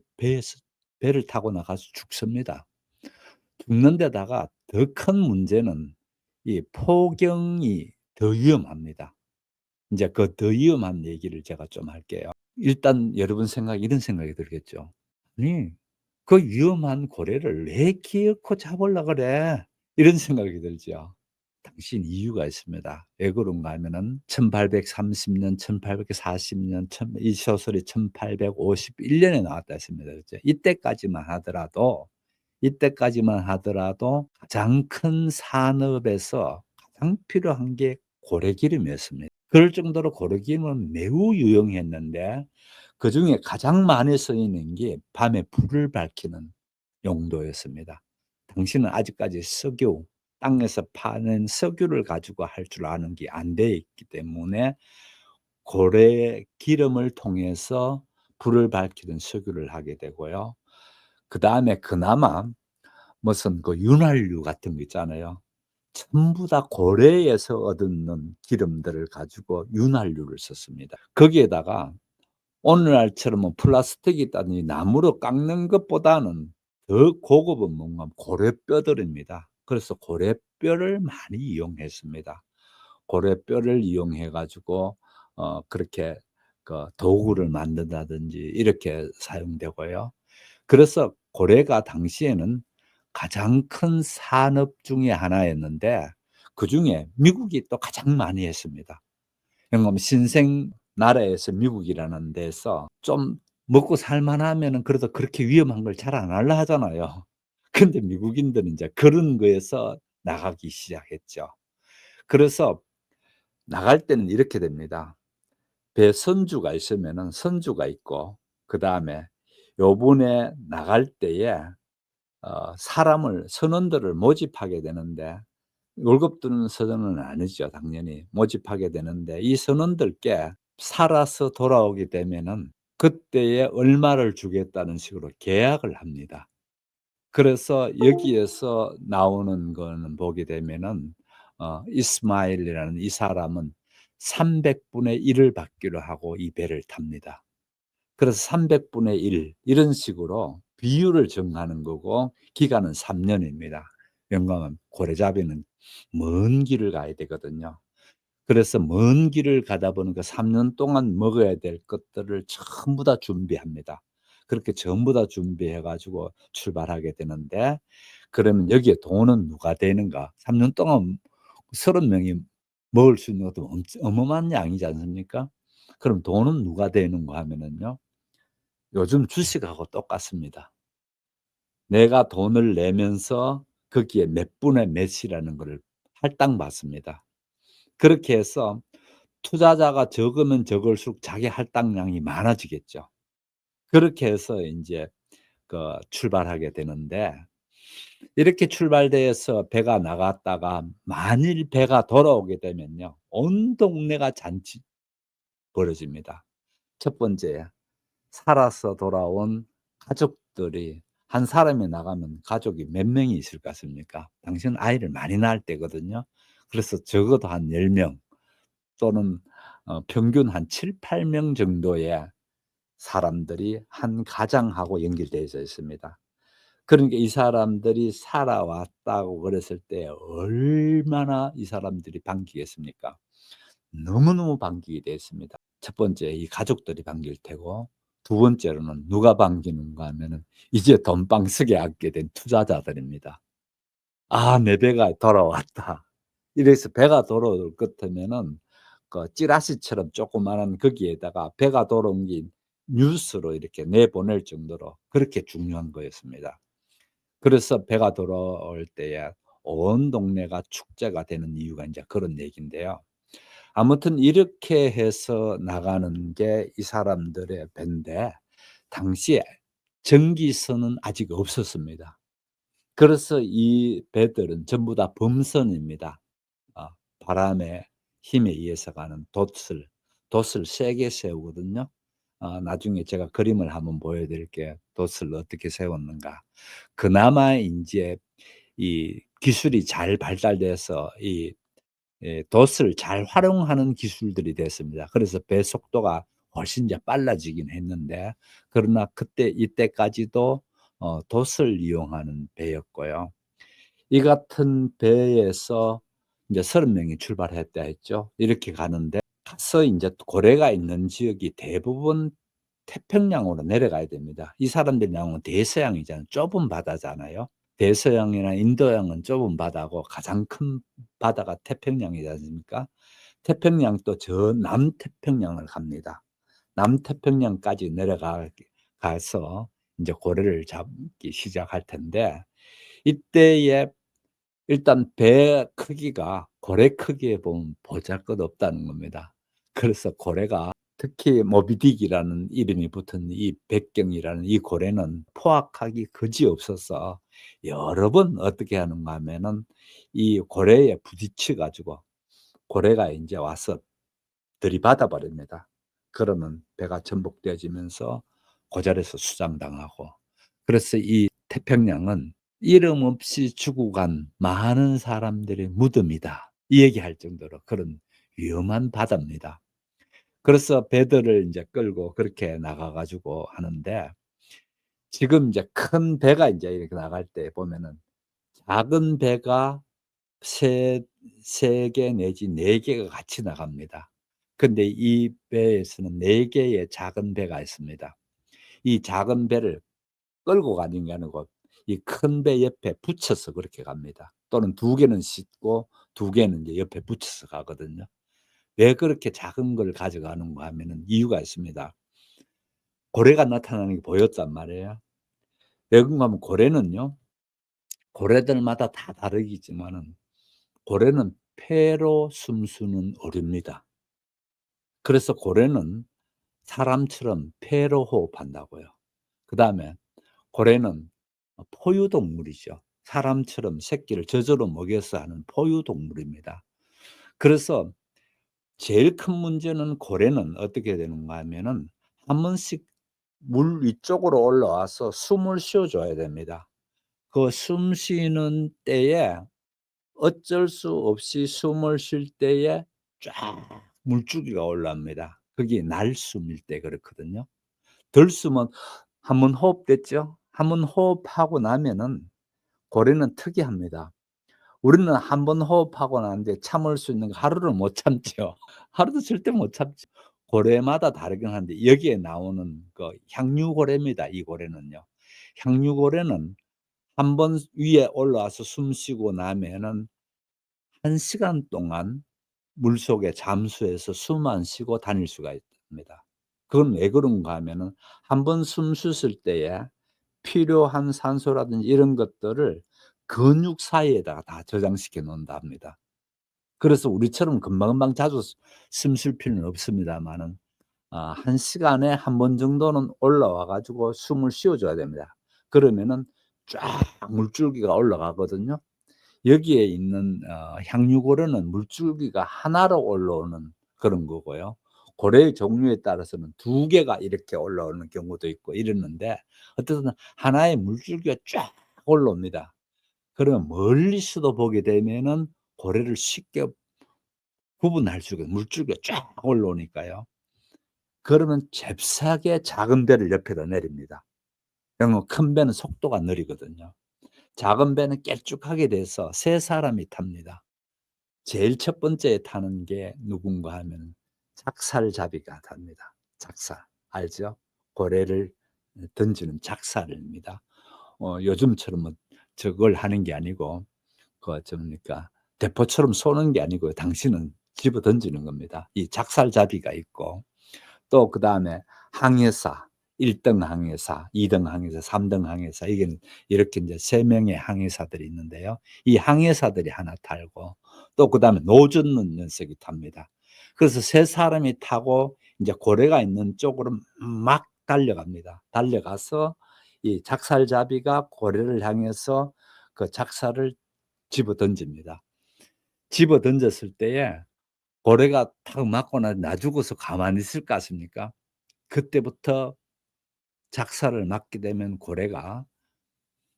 배를 타고 나가서 죽습니다. 죽는 데다가 더 큰 문제는 이 포경이 더 위험합니다. 인제 그 더 위험한 얘기를 제가 좀 할게요. 일단 여러분 생각에 이런 생각이 들겠죠. '아니 그 위험한 고래를 왜 기어코 잡으려 그래?' 이런 생각이 들죠. 당시엔 이유가 있습니다. 왜 그런가 하면은 1830년, 1840년 이 소설이 1851년에 나왔다 했습니다. 그죠? 이때까지만 하더라도 가장 큰 산업에서 가장 필요한 게 고래기름이었습니다. 그럴 정도로 고래기름은 매우 유용했는데 그중에 가장 많이 쓰이는 게 밤에 불을 밝히는 용도였습니다. 당시는 아직까지 석유, 땅에서 파는 석유를 가지고 할 줄 아는 게 안 돼 있기 때문에 고래 기름을 통해서 불을 밝히는 석유를 하게 되고요. 그다음에 그나마 무슨 그 윤활유 같은 거 있잖아요. 전부 다 고래에서 얻는 기름들을 가지고 윤활유를 썼습니다. 거기에다가 오늘날처럼 뭐 플라스틱이 있다든지 나무로 깎는 것보다는 더 고급은 뭔가 고래뼈들입니다. 그래서 고래뼈를 많이 이용했습니다. 고래뼈를 이용해 가지고 그렇게 그 도구를 만든다든지 이렇게 사용되고요. 그래서 고래가 당시에는 가장 큰 산업 중에 하나였는데 그중에 미국이 또 가장 많이 했습니다. 그러니까 신생 나라에서 미국이라는 데서 좀 먹고 살 만하면은 그래도 그렇게 위험한 걸 잘 안 하려 하잖아요. 근데 미국인들은 인제 그런 거에서 나가기 시작했죠. 그래서 나갈 때는 이렇게 됩니다. 배 선주가 있으면은 선주가 있고 그다음에 요번에 나갈 때에 사람을 선원들을 모집하게 되는데 월급 주는 선원은 아니죠 당연히. 모집하게 되는데 이 선원들께 살아서 돌아오게 되면은 그때에 얼마를 주겠다는 식으로 계약을 합니다. 그래서 여기에서 나오는 거는 보게 되면은 이스마일이라는 이 사람은 300분의 1을 받기로 하고 이 배를 탑니다. 그래서 300분의 1 이런 식으로 비율을 정하는 거고 기간은 3 년입니다. 영광은 고래잡이는 먼 길을 가야 되거든요. 그래서 먼 길을 가다 보니까 3년 동안 먹어야 될 것들을 전부 다 준비합니다. 그렇게 전부 다 준비해 가지고 출발하게 되는데 그러면 여기에 돈은 누가 되는가? 3년 동안 30 명이 먹을 수 있는 것도 어마어마한 양이지 않습니까? 그럼 돈은 누가 되는가 하면은요. 요즘 주식하고 똑같습니다. 내가 돈을 내면서 거기에 몇 분의 몇이라는 거를 할당받습니다. 그렇게 해서 투자자가 적으면 적을수록 자기 할당량이 많아지겠죠. 그렇게 해서 인제 출발하게 되는데 이렇게 출발돼서 배가 나갔다가 만일 배가 돌아오게 되면요. 온 동네가 잔치 벌어집니다. 첫 번째 살아서 돌아온 가족들이 한 사람이 나가면 가족이 몇 명이 있을 것 같습니까? 당시는 아이를 많이 낳을 때거든요. 그래서 적어도 한 10명 또는 평균 한 7-8명 정도의 사람들이 한 가장하고 연결되어져 있습니다. 그러니까 이 사람들이 살아왔다고 그랬을 때 얼마나 이 사람들이 반기겠습니까? 너무너무 반기게 됐습니다. 첫 번째 이 가족들이 반길 테고 두 번째로는 누가 반기는가 하면은 이제 돈방석에 앉게 된 투자자들입니다. '아 내 배가 돌아왔다.' 이래서 배가 돌아올 것 같으면은 그 찌라시처럼 조그마한 거기에다가 배가 돌아온 게 뉴스로 이렇게 내보낼 정도로 그렇게 중요한 거였습니다. 그래서 배가 돌아올 때에 온 동네가 축제가 되는 이유가 인제 그런 얘기인데요. 아무튼 이렇게 해서 나가는 게 이 사람들의 배인데 당시에 전기선은 아직 없었습니다. 그래서 이 배들은 전부 다 범선입니다. 아 바람의 힘에 의해서 가는 돛을 세게 세우거든요. 나중에 제가 그림을 한번 보여 드릴게요. 돛을 어떻게 세웠는가. 그나마 인제 이 기술이 잘 발달돼서 이 돛을 잘 활용하는 기술들이 됐습니다. 그래서 배 속도가 훨씬 이제 빨라지긴 했는데 그러나 이때까지도 돛을 이용하는 배였고요. 이 같은 배에서 인제 30 명이 출발했다 했죠. 이렇게 가는데 가서 인제 고래가 있는 지역이 대부분 태평양으로 내려가야 됩니다. 이 사람들 나오면 대서양이잖아요. 좁은 바다잖아요. 대서양이나 인도양은 좁은 바다고 가장 큰 바다가 태평양이지 않습니까? 태평양 또 저 남태평양을 갑니다. 남태평양까지 가서 이제 고래를 잡기 시작할 텐데 이때에 일단 배 크기가 고래 크기에 보면 보잘것없다는 겁니다. 그래서 고래가 특히 모비딕이라는 이름이 붙은 이 백경이라는 이 고래는 포악하기 그지없어서 여러 번 어떻게 하는가 하면은 이 고래에 부딪혀 가지고 고래가 인제 와서 들이받아 버립니다. 그러면 배가 전복되어지면서 그 자리에서 수장당하고 그래서 이 태평양은 "이름 없이 죽어간 많은 사람들의 무덤이다." 이 얘기할 정도로 그런 위험한 바다입니다. 그래서 배들을 인제 끌고 그렇게 나가 가지고 하는데 지금 이제 큰 배가 인제 이렇게 나갈 때 보면은 작은 배가 세 3개 내지 4 개가 같이 나갑니다. 근데 이 배에서는 4 개의 작은 배가 있습니다. 이 작은 배를 끌고 가는 게 아니고 이 큰 배 옆에 붙여서 그렇게 갑니다. 또는 2 개는 싣고 2 개는 이제 옆에 붙여서 가거든요. 왜 그렇게 작은 걸 가져가는가 하면은 이유가 있습니다. 고래가 나타나는 게 보였단 말이에요. 왜 그런가 하면 고래들마다 다 다르겠지만은 고래는 폐로 숨쉬는 어류입니다. 그래서 고래는 사람처럼 폐로 호흡한다고요. 그다음에 고래는 포유동물이죠. 사람처럼 새끼를 젖으로 먹여서 하는 포유동물입니다. 그래서 제일 큰 문제는 고래는 어떻게 되는가 하면은 한 번씩 물 위쪽으로 올라와서 숨을 쉬어 줘야 됩니다. 그 숨 쉬는 때에 어쩔 수 없이 숨을 쉴 때에 쫙 물줄기가 올라옵니다. 그게 날숨일 때 그렇거든요. 들숨은 한 번 호흡됐죠? 한 번 호흡하고 나면은 고래는 특이합니다. 우리는 한 번 호흡하고 나는데 참을 수 있는 거 하루를 못 참죠. 하루도 절대 못 참죠. 고래마다 다르긴 한데 여기에 나오는 그 향유고래입니다, 이 고래는요. 향유고래는 한 번 위에 올라와서 숨 쉬고 나면은 1 시간 동안 물속에 잠수해서 숨 안 쉬고 다닐 수가 있습니다. 그건 왜 그런가 하면은 한 번 숨 쉬었을 때에 필요한 산소라든지 이런 것들을 근육 사이에다가 다 저장시켜 놓는다 합니다. 그래서 우리처럼 금방금방 자주 숨 쉴 필요는 없습니다마는 1 시간에 한 번 정도는 올라와 가지고 숨을 쉬어 줘야 됩니다. 그러면은 쫙 물줄기가 올라가거든요. 여기에 있는 향유고래는 물줄기가 하나로 올라오는 그런 거고요. 고래의 종류에 따라서는 2 개가 이렇게 올라오는 경우도 있고 이러는데 어쨌든 하나의 물줄기가 쫙 올라옵니다. 그러면 멀리서도 보게 되면은 고래를 쉽게 구분할 수가 물줄기가 쫙 올라오니까요. 그러면 잽싸게 작은 배를 옆에다 내립니다. 그러면 큰 배는 속도가 느리거든요. 작은 배는 길쭉하게 돼서 3 사람이 탑니다. 제일 첫 번째에 타는 게 누군가 하면 작살잡이가 답니다. 작살. 알죠? 고래를 던지는 작살입니다. 요즘처럼 뭐 저걸 하는 게 아니고 뭡니까 대포처럼 쏘는 게 아니고요. 당신은 집어 던지는 겁니다. 이 작살잡이가 있고 또 그다음에 항해사 1등 항해사, 2등 항해사, 3등 항해사 이게 이렇게 인제 3 명의 항해사들이 있는데요. 이 항해사들이 하나 타고 또 그다음에 노젓는 녀석이 탑니다. 그래서 3 사람이 타고 인제 고래가 있는 쪽으로 막 달려갑니다. 달려가서 이 작살잡이가 고래를 향해서 그 작살을 집어 던집니다. 집어 던졌을 때에 고래가 탁 맞고 나 죽어서 가만히 있을 것 같습니까? 그때부터 작살을 맞게 되면 고래가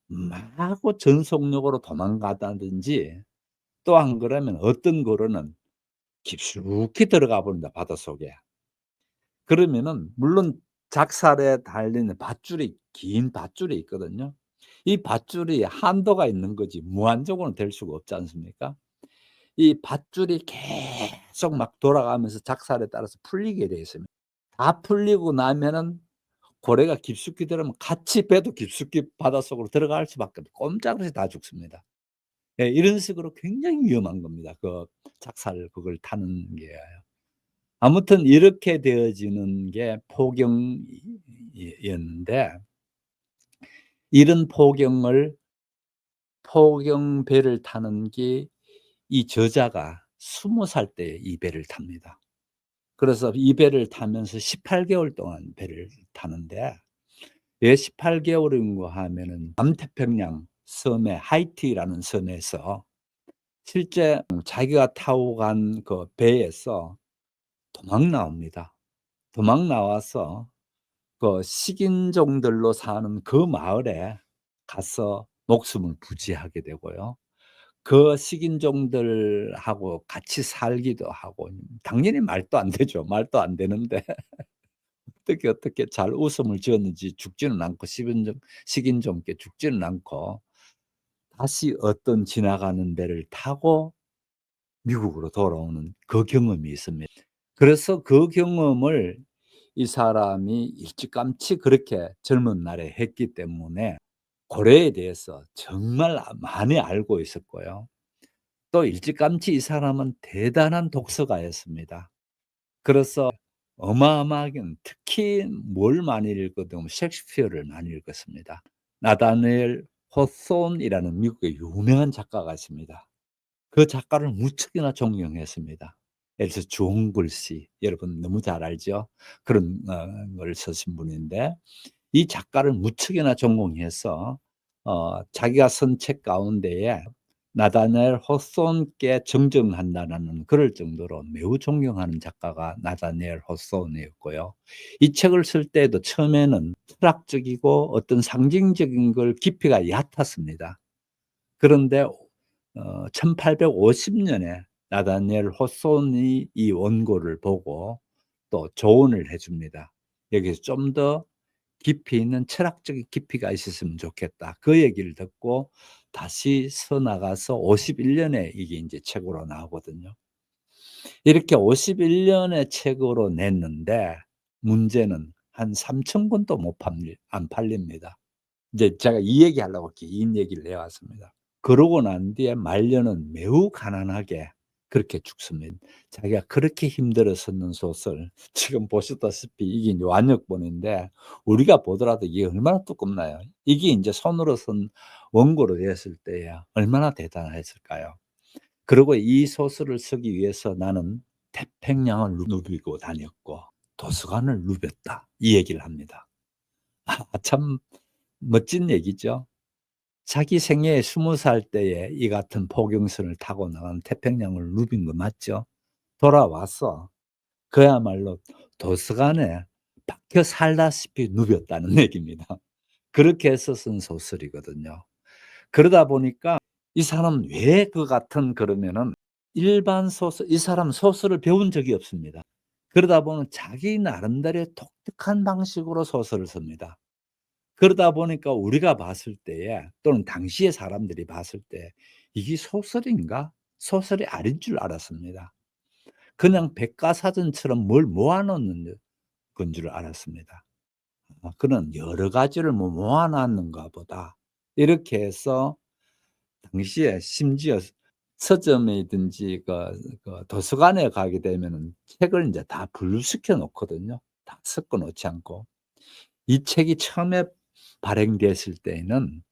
마구 전속력으로 도망가다든지 또 안 그러면 어떤 고래는 깊숙이 들어가 버립니다, 바닷속에. 그러면은 물론 작살에 달리는 밧줄이 긴 밧줄이 있거든요. 이 밧줄이 한도가 있는 거지 무한적으로는 될 수가 없지 않습니까? 이 밧줄이 계속 막 돌아가면서 작살에 따라서 풀리게 돼 있습니다. 다 풀리고 나면은 고래가 깊숙이 들어가면 같이 배도 깊숙이 바닷속으로 들어갈 수밖에 없고 꼼짝없이 다 죽습니다. 예, 이런 식으로 굉장히 위험한 겁니다. 그 작살 그걸 타는 게. 아무튼 이렇게 되어지는 게 포경이었는데 이런 포경배를 타는 게 이 저자가 20살 때 이 배를 탑니다. 그래서 이 배를 타면서 18개월 동안 배를 타는데 왜 18개월인가 하면은 남태평양 섬에 하이티라는 섬에서 실제 자기가 타고 간 그 배에서 도망 나옵니다. 도망 나와서 그 식인종들로 사는 그 마을에 가서 목숨을 부지하게 되고요. 그 식인종들하고 같이 살기도 하고 당연히 말도 안 되죠. 말도 안 되는데 어떻게 잘 웃음을 지었는지 죽지는 않고 식인종께 죽지는 않고 다시 어떤 지나가는 배를 타고 미국으로 돌아오는 그 경험이 있습니다. 그래서 그 경험을 이 사람이 일찌감치 그렇게 젊은 날에 했기 때문에 고래에 대해서 정말 많이 알고 있었고요. 또 일찌감치 이 사람은 대단한 독서가였습니다. 그래서 어마어마하게 특히 뭘 많이 읽거든 셰익스피어를 많이 읽었습니다. 나다니엘 호손이라는 미국의 유명한 작가가 있습니다. 그 작가를 무척이나 존경했습니다. 예를 들어서 좋은 글씨 여러분 너무 잘 알죠? 그런 걸 쓰신 분인데 이 작가를 무척이나 전공해서 자기가 쓴 책 가운데에 나다니엘 호손께 정정한다라는 그럴 정도로 매우 존경하는 작가가 나다니엘 호손이었고요. 이 책을 쓸 때에도 처음에는 철학적이고 어떤 상징적인 걸 깊이가 얕았습니다. 그런데 1850년에 나다니엘 호손이 이 원고를 보고 또 조언을 해 줍니다. 여기서 좀 더 깊이 있는 철학적인 깊이가 있었으면 좋겠다. 그 얘기를 듣고 다시 써 나가서 51년에 이게 인제 책으로 나오거든요. 이렇게 51년에 책으로 냈는데 문제는 한 3,000 권도 못 안 팔립니다. 이제 제가 이 얘기하려고 긴 얘기를 해 왔습니다. 그러고 난 뒤에 말년은 매우 가난하게 그렇게 죽습니다. 자기가 그렇게 힘들어 썼는 소설 지금 보셨다시피 이게 이제 완역본인데 우리가 보더라도 이게 얼마나 두껍나요? 이게 인제 손으로 쓴 원고로 됐을 때야 얼마나 대단했을까요? 그리고 이 소설을 쓰기 위해서 나는 태평양을 누비고 다녔고 도서관을 누볐다. 이 얘기를 합니다. 참 멋진 얘기죠. 자기 생애에 20살 때에 이 같은 포경선을 타고 나간 태평양을 누빈 거 맞죠? 돌아와서 그야말로 도서관에 박혀 살다시피 누볐다는 얘기입니다. 그렇게 해서 쓴 소설이거든요. 그러다 보니까 이 사람은 왜 그 같은 그러면은 일반 소설 이 사람은 소설을 배운 적이 없습니다. 그러다 보면 자기 나름대로의 독특한 방식으로 소설을 씁니다. 그러다 보니까 우리가 봤을 때에 또는 당시의 사람들이 봤을 때 '이게 소설인가?' 소설이 아닌 줄 알았습니다. 그냥 백과사전처럼 뭘 모아 놓는 건 줄 알았습니다. 그는 '여러 가지를 뭐 모아 놨는가 보다.' 이렇게 해서 당시에 심지어 서점이든지 도서관에 가게 되면은 책을 인제 다 분류시켜 놓거든요, 다 섞어 놓지 않고. 이 책이 처음에 발행됐을 때에는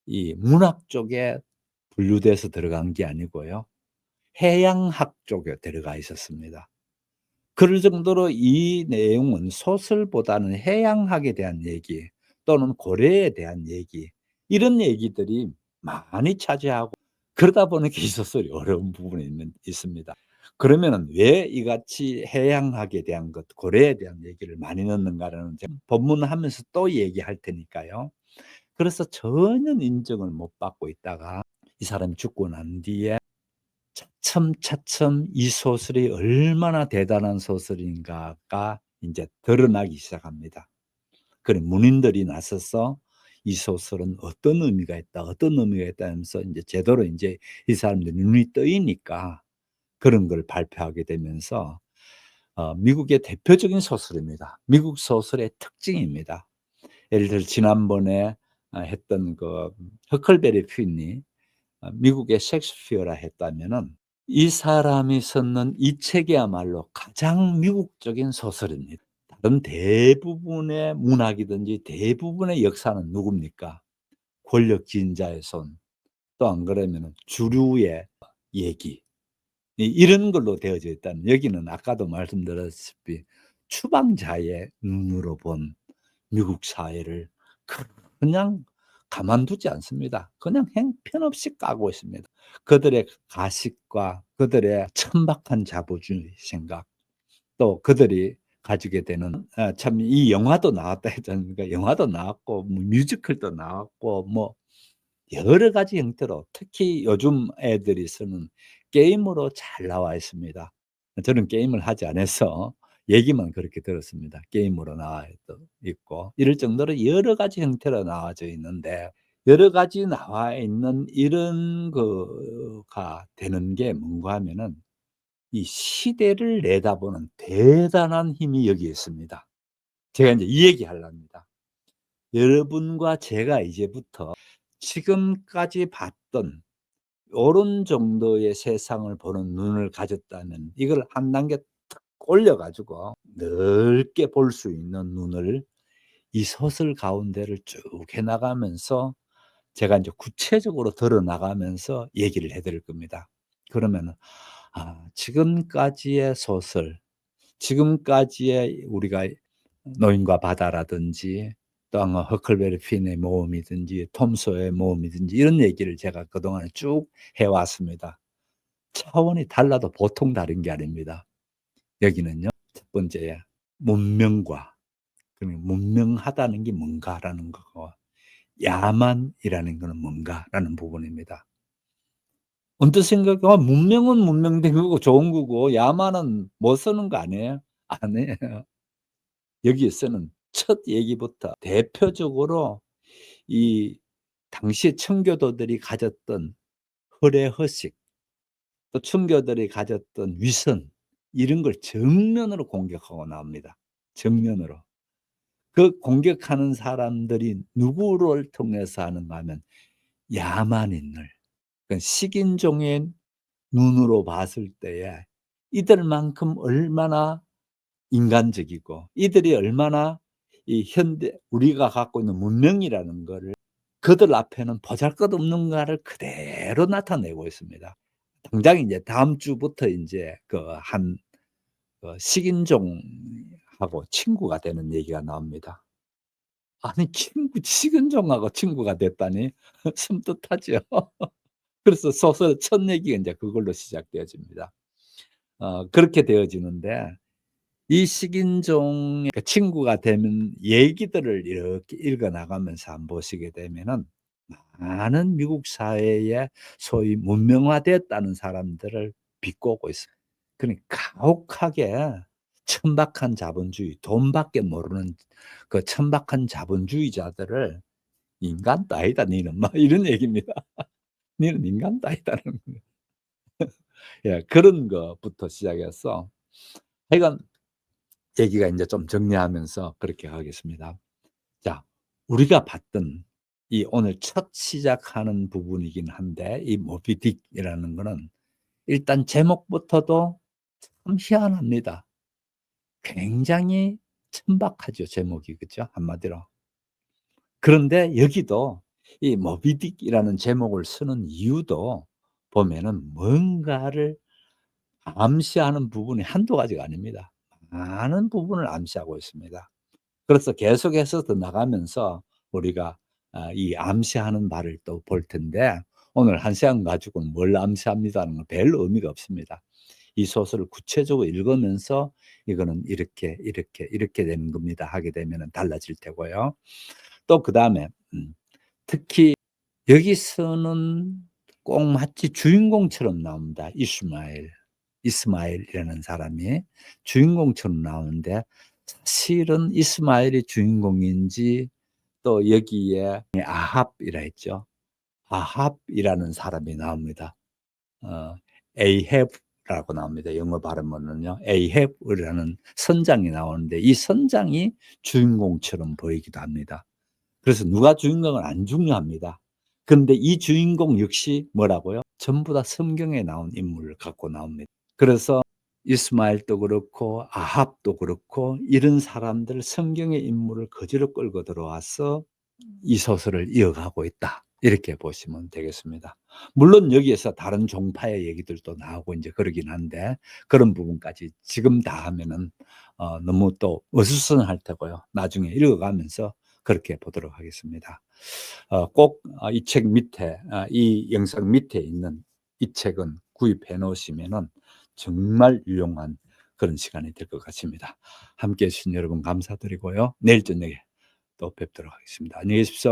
이 문학 쪽에 분류돼서 들어간 게 아니고요. 해양학 쪽에 들어가 있었습니다. 그럴 정도로 이 내용은 소설보다는 해양학에 대한 얘기 또는 고래에 대한 얘기 이런 얘기들이 많이 차지하고 그러다 보니까 이 소설이 어려운 부분이 있습니다. 그러면은 왜 이같이 해양학에 대한 것, 고래에 대한 얘기를 많이 넣는가라는 점 본문하면서 또 얘기할 테니까요. 그래서 전혀 인정을 못 받고 있다가 이 사람이 죽고 난 뒤에 차츰차츰 이 소설이 얼마나 대단한 소설인가가 인제 드러나기 시작합니다. 그래 문인들이 나서서 이 소설은 어떤 의미가 있다, 어떤 의미가 있다 하면서 인제 제대로 인제 이 사람들이 눈이 뜨이니까 그런 걸 발표하게 되면서 미국의 대표적인 소설입니다. 미국 소설의 특징입니다. 예를 들어 지난번에 했던 그 허클베리 핀이 미국의 셰익스피어라 했다면은 이 사람이 썼는 이 책이야말로 가장 미국적인 소설입니다. 다른 대부분의 문학이든지 대부분의 역사는 누굽니까? 권력 지인자의 손, 또 안 그러면은 주류의 얘기, 이런 걸로 되어져 있다는, 여기는 아까도 말씀드렸다시피 추방자의 눈으로 본 미국 사회를 그냥 가만두지 않습니다. 그냥 형편없이 까고 있습니다. 그들의 가식과 그들의 천박한 자부주의 생각, 또 그들이 가지게 되는, 참 이 영화도 나왔다 했지 않습니까? 영화도 나왔고 뭐 뮤지컬도 나왔고 뭐 여러 가지 형태로, 특히 요즘 애들이 쓰는 게임으로 잘 나와 있습니다. 저는 게임을 하지 않아서 얘기만 그렇게 들었습니다. 게임으로 나와 있고 이럴 정도로 여러 가지 형태로 나와져 있는데, 여러 가지 나와 있는 이런 거가 되는 게 뭔가 하면은 이 시대를 내다보는 대단한 힘이 여기에 있습니다. 제가 이제 이 얘기 하려 합니다. 여러분과 제가 이제부터 지금까지 봤던 요런 정도의 세상을 보는 눈을 가졌다면, 이걸 한 단계 탁 올려 가지고 넓게 볼 수 있는 눈을 이 소설 가운데를 쭉 해 나가면서 제가 인제 구체적으로 드러 나가면서 얘기를 해 드릴 겁니다. 그러면은 지금까지의 소설, 지금까지의 우리가 노인과 바다라든지 또 허클베리 핀의 모험이든지 톰 소여의 모험이든지 이런 얘기를 제가 그동안에 쭉 해 왔습니다. 차원이 달라도 보통 다른 게 아닙니다. 여기는요, 첫 번째 문명과, 그러면 문명하다는 게 뭔가라는 거고, 야만이라는 거는 뭔가라는 부분입니다. 언뜻 생각하면 문명은 문명된 거고 좋은 거고 야만은 못 쓰는 거 아니에요? 아니에요. 여기에서는 첫 얘기부터 대표적으로 이 당시 청교도들이 가졌던 허례허식, 또 청교도들이 가졌던 위선, 이런 걸 정면으로 공격하고 나옵니다. 정면으로. 그 공격하는 사람들이 누구를 통해서 하는가 하면 야만인을, 그 식인종의 눈으로 봤을 때에 이들만큼 얼마나 인간적이고 이들이 얼마나 이 현대 우리가 갖고 있는 문명이라는 거를 그들 앞에는 보잘것없는가를 그대로 나타내고 있습니다. 당장 인제 다음 주부터 인제 식인종하고 친구가 되는 얘기가 나옵니다. 아니 식인종하고 친구가 됐다니 섬뜩하죠. 그래서 소설 첫 얘기가 인제 그걸로 시작되어집니다. 그렇게 되어지는데, 이 식인종의 그 친구가 되는 얘기들을 이렇게 읽어 나가면서 한번 보시게 되면은 많은 미국 사회에 소위 문명화되었다는 사람들을 비꼬고 있어요. 그러니까 가혹하게 천박한 자본주의, 돈밖에 모르는 그 천박한 자본주의자들을 "인간도 아니다 니는." 막 이런 얘기입니다. "니는 인간도 아니다."는 예, 그런 거부터 시작해서 하여간 얘기가 인제 좀 정리하면서 그렇게 하겠습니다. 자, 우리가 봤던 이 오늘 첫 시작하는 부분이긴 한데, 이 모비 딕이라는 거는 일단 제목부터도 참 희한합니다. 굉장히 천박하죠, 제목이. 그죠? 한마디로. 그런데 여기도 이 모비 딕이라는 제목을 쓰는 이유도 보면은 뭔가를 암시하는 부분이 한두 가지가 아닙니다. 많은 부분을 암시하고 있습니다. 그래서 계속해서 더 나가면서 우리가 이 암시하는 말을 또 볼 텐데, 오늘 한 시간 가지고는 뭘 암시합니다는 건 별 의미가 없습니다. 이 소설을 구체적으로 읽으면서 이거는 이렇게, 이렇게, 이렇게 되는 겁니다 하게 되면은 달라질 테고요. 또 그다음에 특히 여기서는 꼭 마치 주인공처럼 나옵니다. 이스마엘이라는 사람이 주인공처럼 나오는데, 사실은 이스마엘이 주인공인지, 또 여기에 아합이라 했죠. 아합이라는 사람이 나옵니다. 에이헵 라고 나옵니다. 영어 발음으로는요. Ahab이라는 선장이 나오는데 이 선장이 주인공처럼 보이기도 합니다. 그래서 누가 주인공은 안 중요합니다. 그런데 이 주인공 역시 뭐라고요? 전부 다 성경에 나온 인물을 갖고 나옵니다. 그래서 이스마엘도 그렇고 아합도 그렇고 이런 사람들 성경의 인물을 거지로 끌고 들어와서 이 소설을 이어가고 있다. 이렇게 보시면 되겠습니다. 물론 여기에서 다른 종파의 얘기들도 나오고 이제 그러긴 한데 그런 부분까지 지금 다 하면은 너무 또 어수선할 테고요. 나중에 읽어가면서 그렇게 보도록 하겠습니다. 꼭 이 책 밑에 이 영상 밑에 있는 이 책은 구입해 놓으시면은 정말 유용한 그런 시간이 될 것 같습니다. 함께해 주신 여러분 감사드리고요. 내일 저녁에 또 뵙도록 하겠습니다. 안녕히 계십시오.